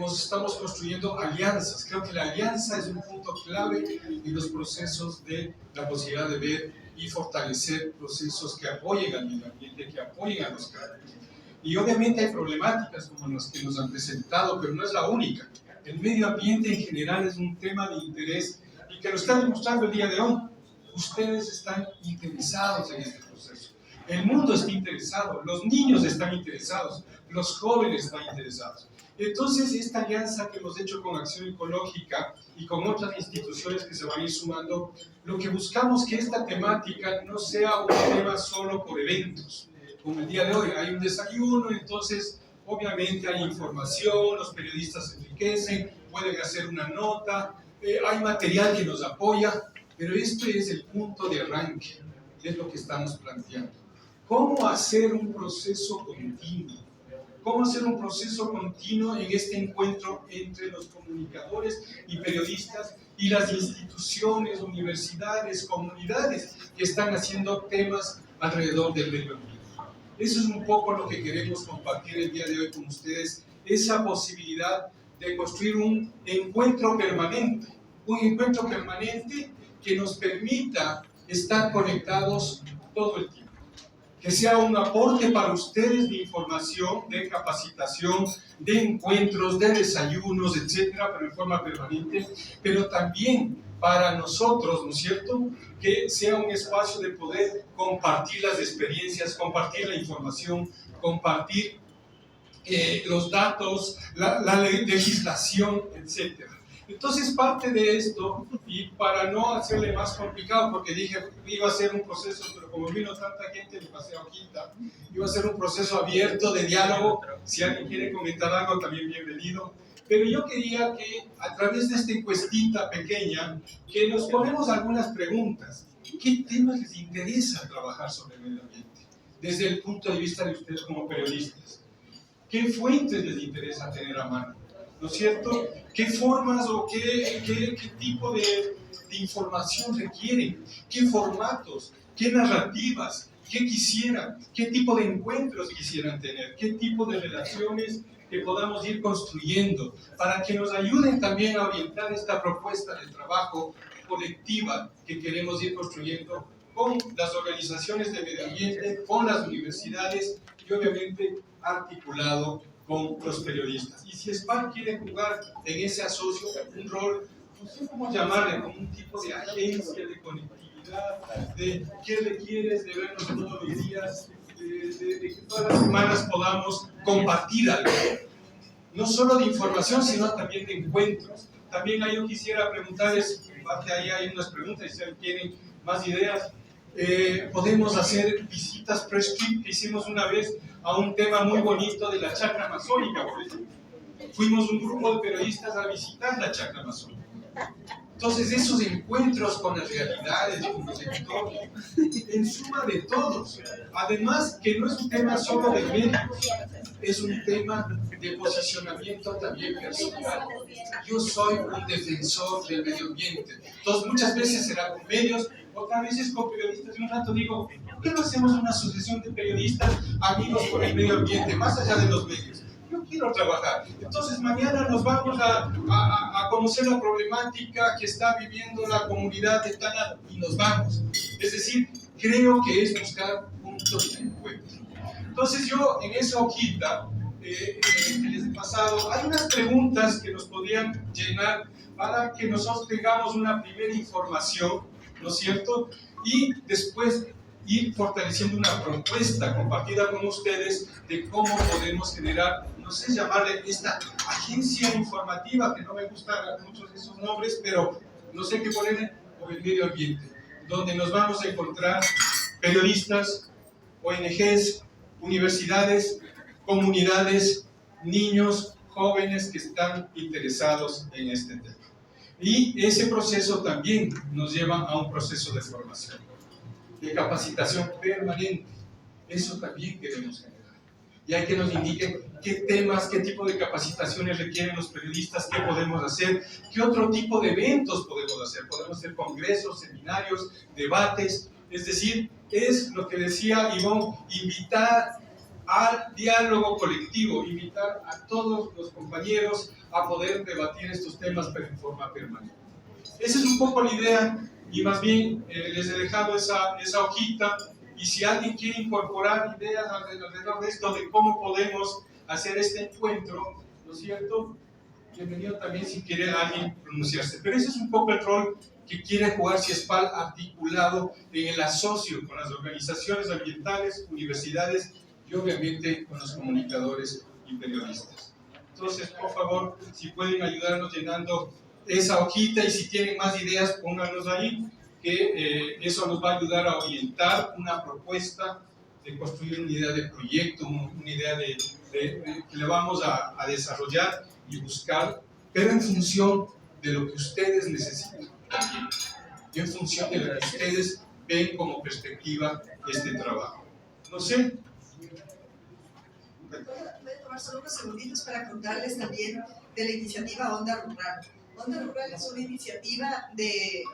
Speaker 8: estamos construyendo alianzas. Creo que la alianza es un punto clave en los procesos de la posibilidad de ver y fortalecer procesos que apoyen al medio ambiente, que apoyen a los cambios. Y obviamente hay problemáticas como las que nos han presentado, pero no es la única. El medio ambiente en general es un tema de interés y que lo están demostrando el día de hoy. Ustedes están interesados en este proceso. El mundo está interesado, los niños están interesados, los jóvenes están interesados. Entonces, esta alianza que hemos hecho con Acción Ecológica y con otras instituciones que se van a ir sumando, lo que buscamos es que esta temática no sea un tema solo por eventos. Como el día de hoy hay un desayuno, entonces obviamente hay información, los periodistas se enriquecen, pueden hacer una nota, hay material que nos apoya, pero este es el punto de arranque, es lo que estamos planteando. ¿Cómo hacer un proceso continuo? ¿Cómo hacer un proceso continuo en este encuentro entre los comunicadores y periodistas y las instituciones, universidades, comunidades que están haciendo temas alrededor del medio ambiente? Eso es un poco lo que queremos compartir el día de hoy con ustedes, esa posibilidad de construir un encuentro permanente que nos permita estar conectados todo el tiempo. Que sea un aporte para ustedes de información, de capacitación, de encuentros, de desayunos, etcétera, pero en forma permanente, pero también para nosotros, ¿no es cierto?, que sea un espacio de poder compartir las experiencias, compartir la información, compartir los datos, la legislación, etcétera. Entonces, parte de esto, y para no hacerle más complicado, porque dije que iba a ser un proceso, pero como vino tanta gente, me pasé a Quinta, iba a ser un proceso abierto de diálogo. Si alguien quiere comentar algo, también bienvenido. Pero yo quería que, a través de esta encuestita pequeña, que nos ponemos algunas preguntas. ¿Qué temas les interesa trabajar sobre el medio ambiente? Desde el punto de vista de ustedes como periodistas. ¿Qué fuentes les interesa tener a mano? ¿No es cierto? ¿Qué formas o qué tipo de información requieren? ¿Qué formatos? ¿Qué narrativas? ¿Qué quisieran? ¿Qué tipo de encuentros quisieran tener? ¿Qué tipo de relaciones que podamos ir construyendo para que nos ayuden también a orientar esta propuesta de trabajo colectiva que queremos ir construyendo con las organizaciones de medio ambiente, con las universidades y obviamente articulado con los periodistas? Y si CIESPAL quiere jugar en ese asocio un rol, no sé cómo llamarle, como un tipo de agencia de conectividad, de qué requieres de vernos todos los días, de que todas las semanas podamos compartir algo, no solo de información, sino también de encuentros. También yo quisiera preguntarles, en parte ahí hay unas preguntas, si tienen más ideas, podemos hacer visitas press-trip que hicimos una vez a un tema muy bonito de la chacra amazónica, por ejemplo. Fuimos un grupo de periodistas a visitar la chacra amazónica. Entonces, esos encuentros con las realidades, con los entornos, en suma de todos. Además, que no es un tema solo de medios, es un tema de posicionamiento también personal. Yo soy un defensor del medio ambiente. Entonces, muchas veces será con medios, otras veces con periodistas. Y un rato digo, ¿por qué no hacemos una asociación de periodistas amigos por el medio ambiente, más allá de los medios? Yo quiero trabajar. Entonces mañana nos vamos a conocer la problemática que está viviendo la comunidad de tal lado y nos vamos. Es decir, creo que es buscar puntos de encuentro. Entonces yo en esa hojita que les he pasado, hay unas preguntas que nos podrían llenar para que nosotros tengamos una primera información, ¿no es cierto? Y después ir fortaleciendo una propuesta compartida con ustedes de cómo podemos generar, no sé llamarle esta agencia informativa, que no me gustan muchos de esos nombres, pero no sé qué ponerle, o el medio ambiente, donde nos vamos a encontrar periodistas, ONGs, universidades, comunidades, niños, jóvenes que están interesados en este tema. Y ese proceso también nos lleva a un proceso de formación, de capacitación permanente. Eso también queremos generar. Y hay que nos indiquen qué temas, qué tipo de capacitaciones requieren los periodistas, qué podemos hacer, qué otro tipo de eventos podemos hacer. Podemos hacer congresos, seminarios, debates. Es decir, es lo que decía Ivonne, invitar al diálogo colectivo, invitar a todos los compañeros a poder debatir estos temas pero en forma permanente. Esa es un poco la idea, y más bien les he dejado esa hojita, y si alguien quiere incorporar ideas alrededor de esto, de cómo podemos hacer este encuentro, ¿no es cierto? Bienvenido también si quiere alguien pronunciarse. Pero ese es un poco el rol que quiere jugar CIESPAL, articulado en el asocio con las organizaciones ambientales, universidades y obviamente con los comunicadores y periodistas. Entonces, por favor, si pueden ayudarnos llenando esa hojita, y si tienen más ideas, pónganos ahí, que eso nos va a ayudar a orientar una propuesta, de construir una idea de proyecto, una idea que le vamos a desarrollar y buscar, pero en función de lo que ustedes necesitan también, y en función de lo que ustedes ven como perspectiva este trabajo. No sé.
Speaker 1: Voy a tomar solo unos segunditos para contarles también de la iniciativa Onda Rural. Onda Rural es una iniciativa que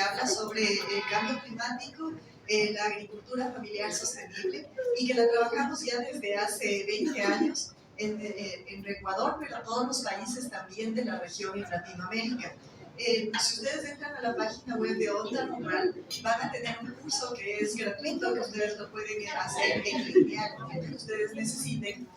Speaker 1: habla sobre el cambio climático, la agricultura familiar sostenible, y que la trabajamos ya desde hace 20 años en Ecuador, pero todos los países también de la región en Latinoamérica. Si ustedes entran a la página web de Onda Rural, van a tener un curso que es gratuito, que ustedes lo pueden hacer en línea al momento que ustedes necesiten,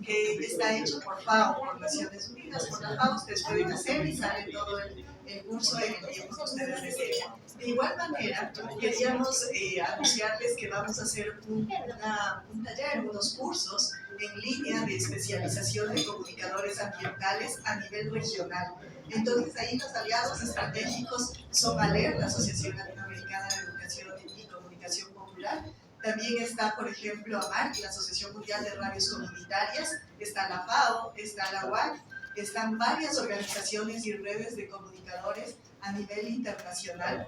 Speaker 1: que está hecho por FAO, por Naciones Unidas, por la FAO. Ustedes pueden hacer y sale todo el curso en el tiempo que ustedes deseen. De igual manera, queríamos anunciarles que vamos a hacer un taller, unos cursos en línea de especialización de comunicadores ambientales a nivel regional. Entonces, ahí los aliados estratégicos son ALER, la Asociación Latinoamericana de Educación y Comunicación Popular. También está, por ejemplo, AMARC, la Asociación Mundial de Radios Comunitarias, está la FAO, está la UAC, están varias organizaciones y redes de comunicadores a nivel internacional.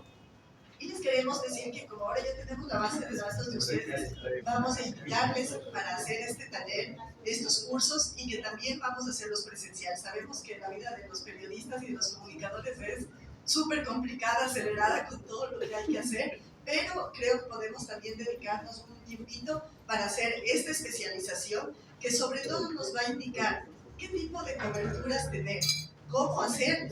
Speaker 1: Y les queremos decir que como ahora ya tenemos la base de datos de ustedes, vamos a invitarles para hacer este taller, estos cursos, y que también vamos a hacerlos presencial. Sabemos que la vida de los periodistas y de los comunicadores es súper complicada, acelerada con todo lo que hay que hacer, pero creo que podemos también dedicarnos un tiempito para hacer esta especialización, que sobre todo nos va a indicar qué tipo de coberturas tener, cómo hacer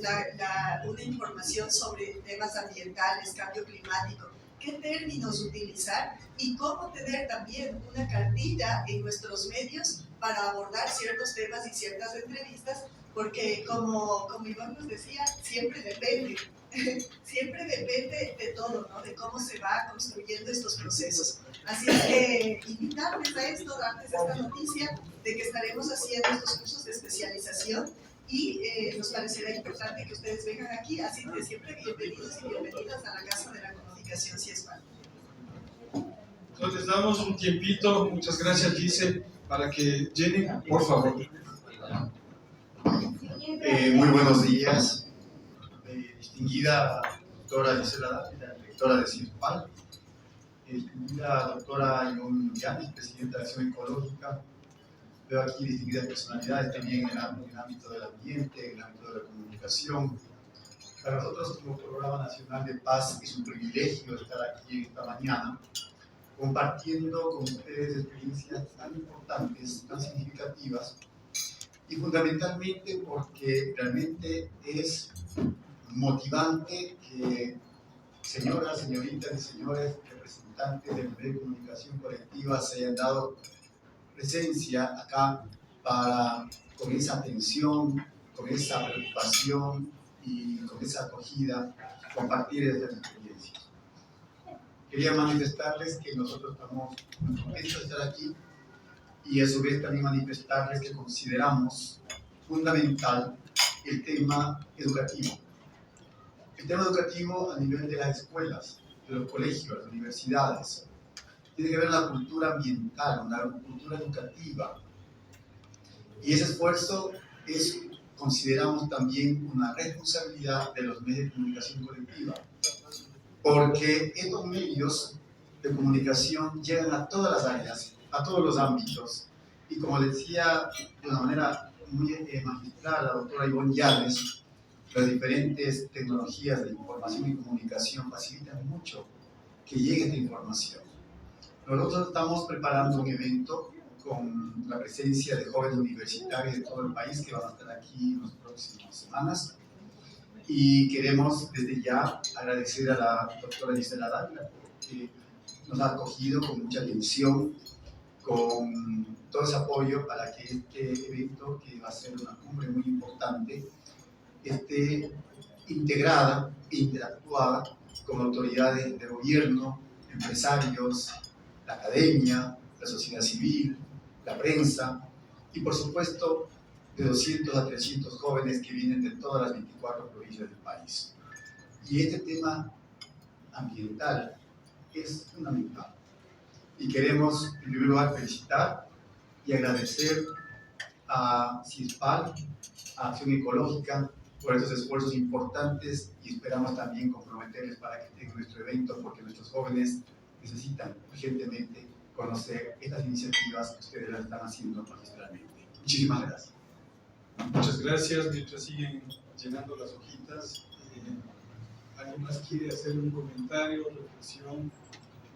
Speaker 1: una información sobre temas ambientales, cambio climático, qué términos utilizar y cómo tener también una cartilla en nuestros medios para abordar ciertos temas y ciertas entrevistas, porque como Ivonne nos decía, siempre depende de todo, ¿no? De cómo se va construyendo estos procesos. Así es que invitarles a esto, darles esta noticia de que estaremos haciendo estos cursos de especialización, y nos parecerá importante que ustedes vengan aquí, así que siempre bienvenidos y bienvenidas a la Casa de la Comunicación CIESPAL.
Speaker 8: Entonces damos un tiempito, muchas gracias Gise, para que llenen, por favor.
Speaker 9: Muy buenos días, distinguida doctora Gisela Dávila, directora de CIESPAL, distinguida doctora Ivonne Llanes, presidenta de Acción Ecológica. Veo aquí distinguidas personalidades también en el ámbito del ambiente, en el ámbito de la comunicación. Para nosotros como Programa Nacional de Paz es un privilegio estar aquí esta mañana compartiendo con ustedes experiencias tan importantes, tan significativas, y fundamentalmente porque realmente es motivante que señoras, señoritas y señores representantes del medio de comunicación colectiva se hayan dado presencia acá para, con esa atención, con esa preocupación y con esa acogida, compartir esas experiencias. Quería manifestarles que nosotros estamos muy contentos de estar aquí y a su vez también manifestarles que consideramos fundamental el tema educativo. El tema educativo a nivel de las escuelas, de los colegios, las universidades. Tiene que ver con la cultura ambiental, una cultura educativa. Y ese esfuerzo es, consideramos también, una responsabilidad de los medios de comunicación colectiva. Porque estos medios de comunicación llegan a todas las áreas, a todos los ámbitos. Y como decía de una manera muy magistral la doctora Ivonne Llanes, las diferentes tecnologías de información y comunicación facilitan mucho que llegue esta información. Nosotros estamos preparando un evento con la presencia de jóvenes universitarios de todo el país que van a estar aquí en las próximas semanas. Y queremos desde ya agradecer a la doctora Gisela Dávila que nos ha acogido con mucha atención, con todo ese apoyo para que este evento, que va a ser una cumbre muy importante, esté integrada e interactuada con autoridades de gobierno, empresarios, la academia, la sociedad civil, la prensa y por supuesto de 200 a 300 jóvenes que vienen de todas las 24 provincias del país. Y este tema ambiental es fundamental. Y queremos en primer lugar felicitar y agradecer a CISPAL, a Acción Ecológica, por estos esfuerzos importantes y esperamos también comprometerles para que estén en nuestro evento porque nuestros jóvenes necesitan urgentemente conocer estas iniciativas que ustedes las están haciendo magistralmente. Muchísimas gracias.
Speaker 8: Muchas gracias. Mientras siguen llenando las hojitas, ¿alguien más quiere hacer un comentario, reflexión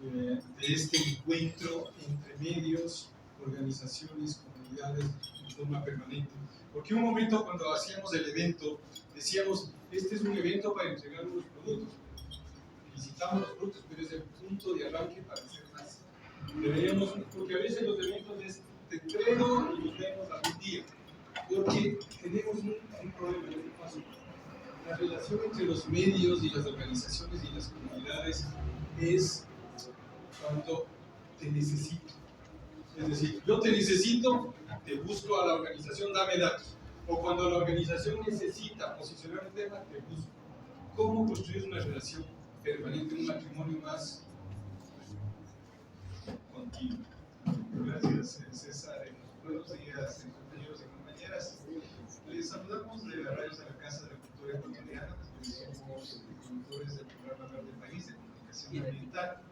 Speaker 8: de este encuentro entre medios, organizaciones, comunidades de forma permanente? Porque un momento cuando hacíamos el evento decíamos, este es un evento para entregar unos productos. Visitamos los productos, pero es el punto de arranque para hacer más. Deberíamos, porque a veces los eventos es te entrego y nos vemos algún día. Porque tenemos un problema en este paso. La relación entre los medios y las organizaciones y las comunidades es cuando te necesito. Es decir, yo te necesito, te busco a la organización, dame datos. O cuando la organización necesita posicionar un tema, te busco. ¿Cómo construir una relación permanente, un matrimonio más continuo? Gracias, César. Buenos días, compañeros y compañeras. Les saludamos de la radio de la Casa de la Cultura Ecuatoriana, somos conductores del programa Verde País de Comunicación Ambiental.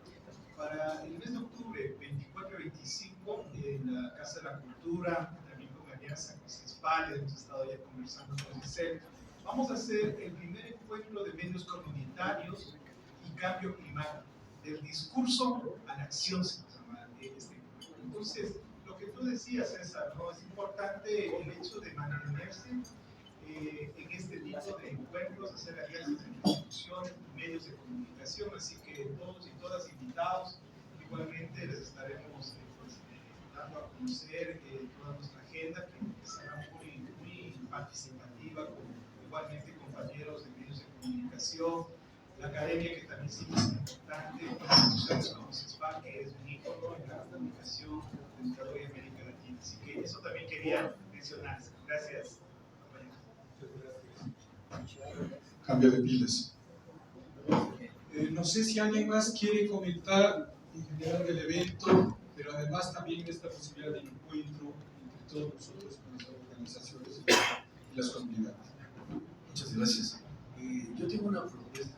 Speaker 8: Para el mes de octubre, 24 y 25, en la Casa de la Cultura, también con alianza con CISPAL, hemos estado ya conversando con Giselle, vamos a hacer el primer encuentro de medios comunitarios y cambio climático, del discurso a la acción, se llama este encuentro. Entonces, lo que tú decías, César, ¿no? Es importante el hecho de mantenerse en este tipo de encuentros, hacer alianzas entre instituciones, medios de comunicación, así que todos y todas invitados, igualmente les estaremos dando a conocer toda nuestra agenda, que será muy participativa, con igualmente compañeros de medios de comunicación, la academia, que también sí es importante, instituciones como CISPAL, que es un ícono en la comunicación de Ecuador y América Latina. Así que eso también quería mencionar. Gracias. Cambio de pilas. No sé si alguien más quiere comentar en general del evento, pero además también esta posibilidad de encuentro entre todos nosotros con las organizaciones y las comunidades.
Speaker 4: Muchas gracias. Yo tengo una propuesta.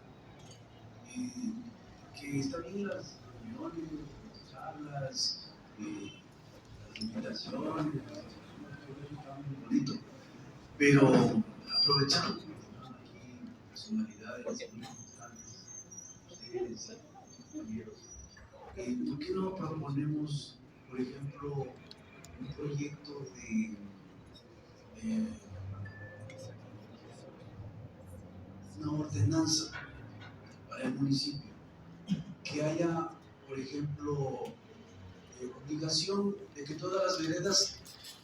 Speaker 4: Que está bien las reuniones, las charlas, las invitaciones, todo eso está muy bonito. Pero aprovechando que tenemos aquí personalidades muy importantes, ustedes, compañeros, ¿por qué no proponemos, por ejemplo, un proyecto de una ordenanza para el municipio? Que haya, por ejemplo, obligación de que todas las veredas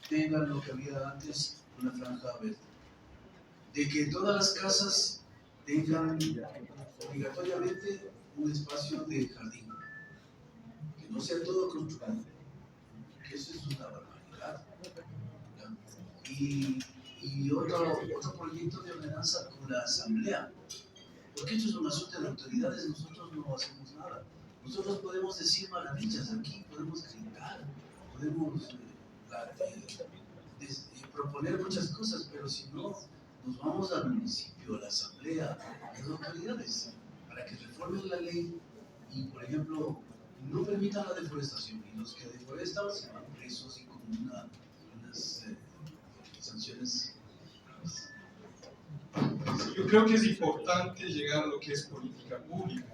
Speaker 4: tengan lo que había antes, una franja verde. De que todas las casas tengan obligatoriamente un espacio de jardín. Que no sea todo construido. Que eso es una barbaridad. Y otro proyecto de ordenanza con la asamblea. Porque esto es un asunto de autoridades, nosotros no hacemos nada. Nosotros podemos decir maravillas aquí, podemos gritar, podemos proponer muchas cosas, pero si no, nos vamos al municipio, a la asamblea, a las autoridades, para que reformen la ley y, por ejemplo, no permitan la deforestación. Y los que deforestan se van presos y con unas sanciones.
Speaker 8: Yo creo que es importante llegar a lo que es política pública,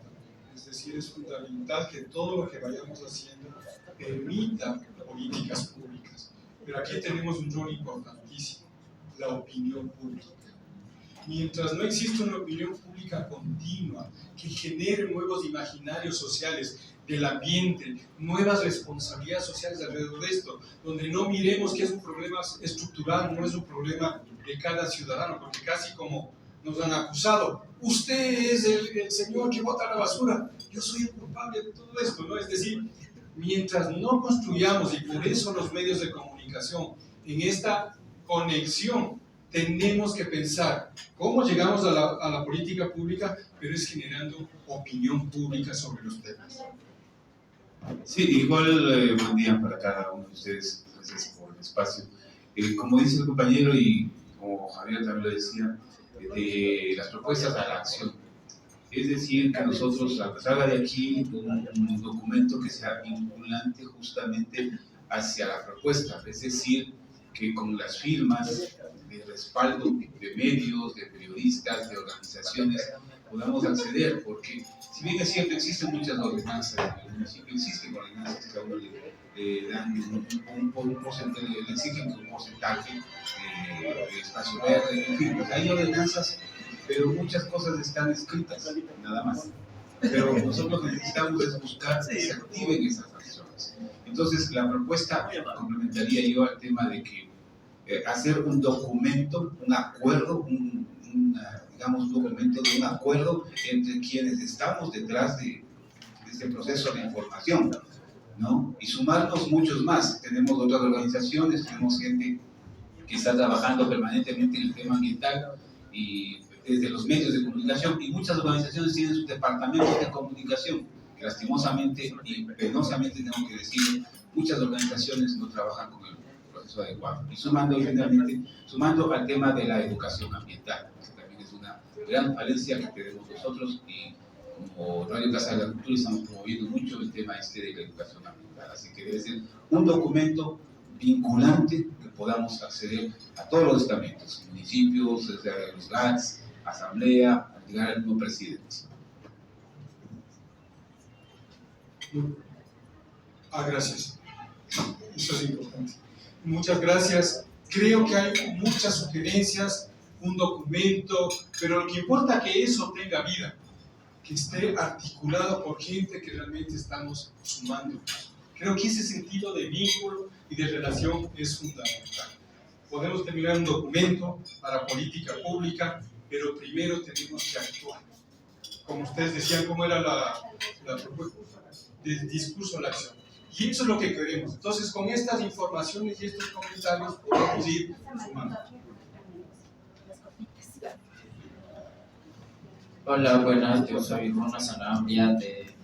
Speaker 8: es decir, es fundamental que todo lo que vayamos haciendo permita políticas públicas. Pero aquí tenemos un rol importantísimo, la opinión pública. Mientras no exista una opinión pública continua que genere nuevos imaginarios sociales del ambiente, nuevas responsabilidades sociales alrededor de esto, donde no miremos que es un problema estructural, no es un problema de cada ciudadano, porque casi como nos han acusado, usted es el señor que bota la basura, yo soy el culpable de todo esto, ¿no? Es decir, mientras no construyamos, y por eso los medios de comunicación, en esta conexión, tenemos que pensar cómo llegamos a la política pública, pero es generando opinión pública sobre los temas.
Speaker 10: Sí, igual buen día para cada uno de ustedes, gracias por el espacio. Como dice el compañero y como Javier también lo decía, las propuestas a la acción. Es decir, que nosotros salga de aquí un documento que sea vinculante justamente hacia la propuesta, es decir, que con las firmas de respaldo de medios, de periodistas, de organizaciones, podamos acceder, porque si bien es cierto, existen muchas ordenanzas, en el municipio existen ordenanzas que a uno le dan un porcentaje, le exigen un porcentaje de espacio verde, en fin, pues hay ordenanzas, pero muchas cosas están escritas, nada más. Pero nosotros necesitamos es buscar que se activen esas acciones. Entonces, la propuesta complementaría yo al tema de que hacer un documento, un acuerdo, digamos, un documento de un acuerdo entre quienes estamos detrás de este proceso de información, ¿no? Y sumarnos muchos más. Tenemos otras organizaciones, tenemos gente que está trabajando permanentemente en el tema ambiental y desde los medios de comunicación, y muchas organizaciones tienen sus departamentos de comunicación, que lastimosamente y penosamente tengo que decir, muchas organizaciones no trabajan con el proceso adecuado. Y sumando al tema de la educación ambiental, que también es una gran falencia que tenemos nosotros, y como Radio Casa de la Cultura estamos promoviendo mucho el tema de la educación ambiental. Así que debe ser un documento vinculante que podamos acceder a todos los estamentos, municipios, desde los GATS, asamblea, al llegar al mismo presidente.
Speaker 8: Gracias. Eso es importante. Muchas gracias. Creo que hay muchas sugerencias, un documento, pero lo que importa es que eso tenga vida, que esté articulado por gente que realmente estamos sumando. Creo que ese sentido de vínculo y de relación es fundamental. Podemos terminar un documento para política pública, pero primero tenemos que actuar. Como ustedes decían, ¿cómo era la propuesta? Del discurso a la acción. Y eso es lo que queremos. Entonces, con estas informaciones y estos comentarios podemos ir sumando.
Speaker 11: Hola, buenas, yo soy Rona Sanabria de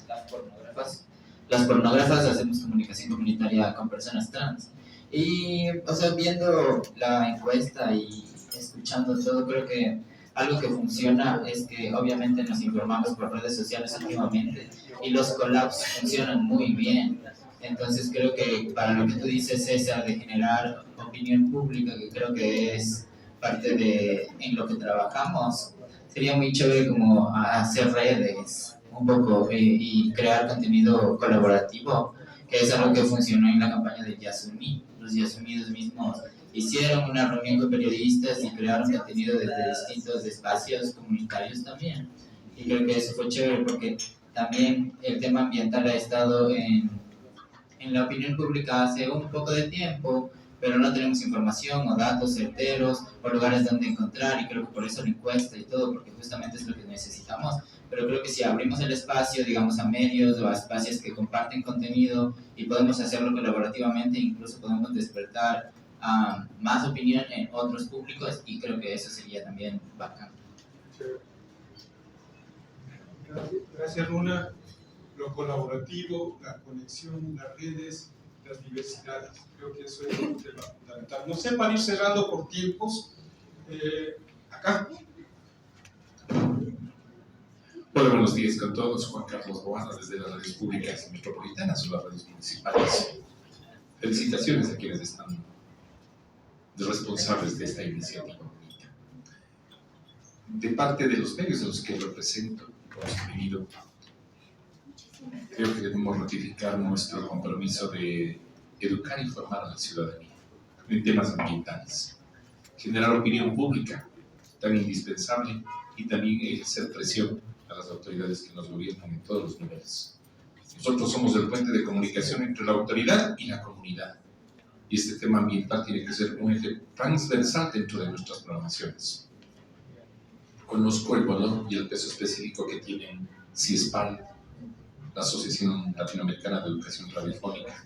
Speaker 11: Las Pornógrafas. Las Pornógrafas hacemos comunicación comunitaria con personas trans. Y, o sea, viendo la encuesta y escuchando todo, creo que algo que funciona es que obviamente nos informamos por redes sociales últimamente y los collabs funcionan muy bien. Entonces creo que para lo que tú dices, César, de generar opinión pública, que creo que es parte de en lo que trabajamos, sería muy chévere como hacer redes un poco y crear contenido colaborativo, que es algo que funcionó en la campaña de Yasumí. Los Yasumidos mismos hicieron una reunión con periodistas y crearon contenido desde distintos espacios comunitarios también. Y creo que eso fue chévere porque también el tema ambiental ha estado en la opinión pública hace un poco de tiempo, pero no tenemos información o datos certeros o lugares donde encontrar, y creo que por eso la encuesta y todo, porque justamente es lo que necesitamos. Pero creo que si abrimos el espacio, digamos, a medios o a espacios que comparten contenido y podemos hacerlo colaborativamente, incluso podemos despertar más opinión en otros públicos, y creo que eso sería también bacán.
Speaker 8: Gracias, Luna. Lo colaborativo, la conexión, las redes, las diversidades. Creo que eso es un tema fundamental. No sé, para ir cerrando por tiempos, acá.
Speaker 10: Hola, buenos días con todos. Juan Carlos Boada desde las radios públicas metropolitanas o las radios municipales. Felicitaciones a quienes están responsables de esta iniciativa bonita. De parte de los medios a los que represento, hemos venido, creo que debemos ratificar nuestro compromiso de educar e informar a la ciudadanía en temas ambientales, generar opinión pública tan indispensable y también ejercer presión a las autoridades que nos gobiernan en todos los niveles. Nosotros somos el puente de comunicación entre la autoridad y la comunidad, y este tema ambiental tiene que ser un eje transversal dentro de nuestras programaciones. Conozco el valor y el peso específico que tienen CIESPAL, la Asociación Latinoamericana de Educación Radiofónica,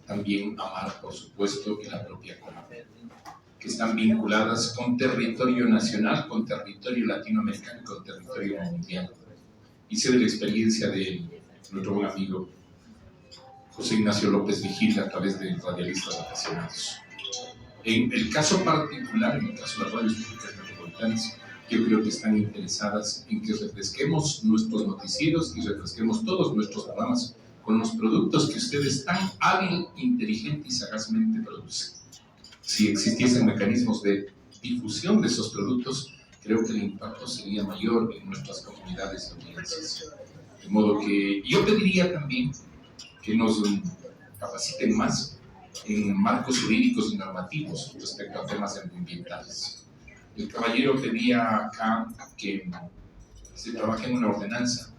Speaker 10: también AMAR, por supuesto, y la propia CONAPED, que están vinculadas con territorio nacional, con territorio latinoamericano y con territorio mundial. Y sé de la experiencia de nuestro buen amigo José Ignacio López Vigil a través de radialistas apasionados. En el caso particular, en el caso de las radios públicas metropolitanas, yo creo que están interesadas en que refresquemos nuestros noticieros y refresquemos todos nuestros programas con los productos que ustedes tan hábil, inteligente y sagazmente producen. Si existiesen mecanismos de difusión de esos productos, creo que el impacto sería mayor en nuestras comunidades y audiencias. De modo que yo pediría también que nos capaciten más en marcos jurídicos y normativos respecto a temas ambientales. El caballero pedía acá que se trabaje en una ordenanza.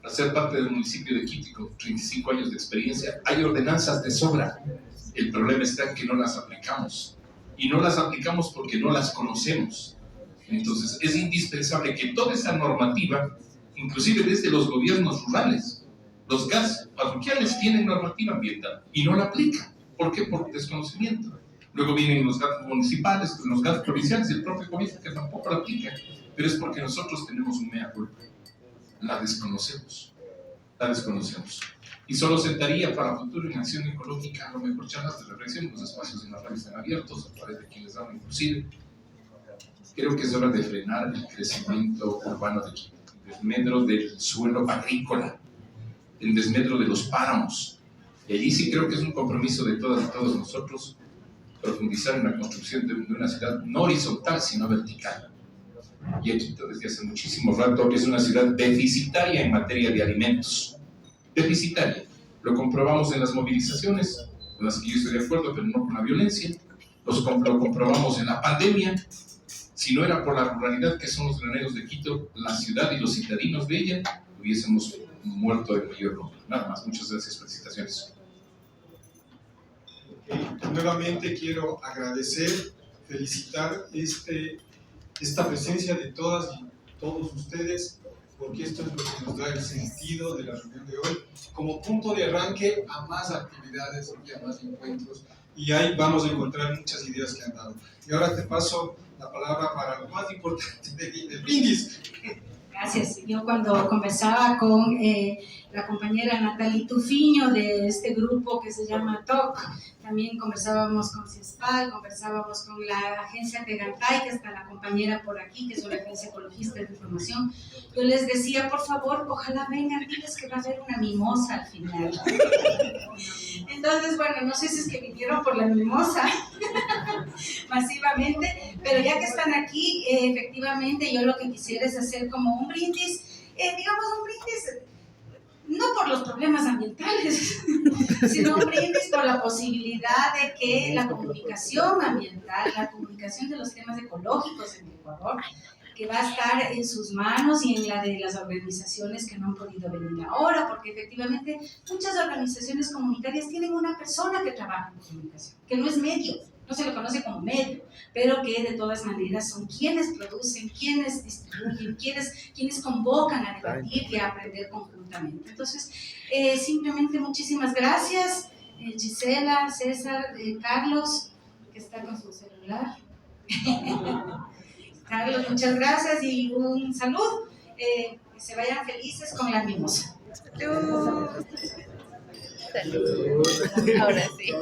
Speaker 10: Para ser parte del municipio de Quito, con 35 años de experiencia, hay ordenanzas de sobra. El problema está en que no las aplicamos. Y no las aplicamos porque no las conocemos. Entonces, es indispensable que toda esa normativa, inclusive desde los gobiernos rurales, los GAS parroquiales tienen normativa ambiental y no la aplican. ¿Por qué? Por desconocimiento. Luego vienen los GAS municipales, los GAS provinciales y el propio gobierno que tampoco la aplica. Pero es porque nosotros tenemos un mea culpa. La desconocemos. La desconocemos. Y solo sentaría para futuro en Acción Ecológica a lo mejor charlas de reflexión. Los espacios en las radios están abiertos, a través de quienes hablan inclusive. Creo que es hora de frenar el crecimiento urbano de Quito, el desmedro del suelo agrícola, el desmedro de los páramos. Y allí sí creo que es un compromiso de todas y todos nosotros profundizar en la construcción de una ciudad no horizontal, sino vertical. Y Quito desde hace muchísimo rato es una ciudad deficitaria en materia de alimentos. Deficitaria. Lo comprobamos en las movilizaciones, con las que yo estoy de acuerdo, pero no con la violencia. Lo comprobamos en la pandemia. Si no era por la ruralidad que son los graneros de Quito, la ciudad y los citadinos de ella, hubiésemos muerto de mayor número. Nada más, muchas gracias, felicitaciones.
Speaker 8: Nuevamente quiero agradecer, felicitar esta presencia de todas y todos ustedes, porque esto es lo que nos da el sentido de la reunión de hoy, como punto de arranque a más actividades y a más encuentros, y ahí vamos a encontrar muchas ideas que han dado. Y ahora te paso la palabra para lo más importante del brindis.
Speaker 2: Gracias. Yo cuando conversaba con la compañera Natalie Tufiño de este grupo que se llama TOC, también conversábamos con CIESPAL, conversábamos con la agencia Tegantay, que está la compañera por aquí, que es una agencia ecologista de información. Yo les decía, por favor, ojalá vengan, diles que va a haber una mimosa al final. Entonces, bueno, no sé si es que vinieron por la mimosa masivamente, pero ya que están aquí, efectivamente, yo lo que quisiera es hacer como un brindis, digamos un brindis, no por los problemas ambientales, sino un brindis por la posibilidad de que la comunicación ambiental, la comunicación de los temas ecológicos en Ecuador, que va a estar en sus manos y en la de las organizaciones que no han podido venir ahora, porque efectivamente muchas organizaciones comunitarias tienen una persona que trabaja en comunicación, que no es medio, no se lo conoce como medio, pero que de todas maneras son quienes producen, quienes distribuyen, quienes convocan a debatir y a aprender conjuntamente. Entonces, simplemente muchísimas gracias, Gisela, César, Carlos, que está con su celular. Carlos, muchas gracias y un salud. Que se vayan felices con la mimosa.
Speaker 12: Salud. Salud. Ahora sí.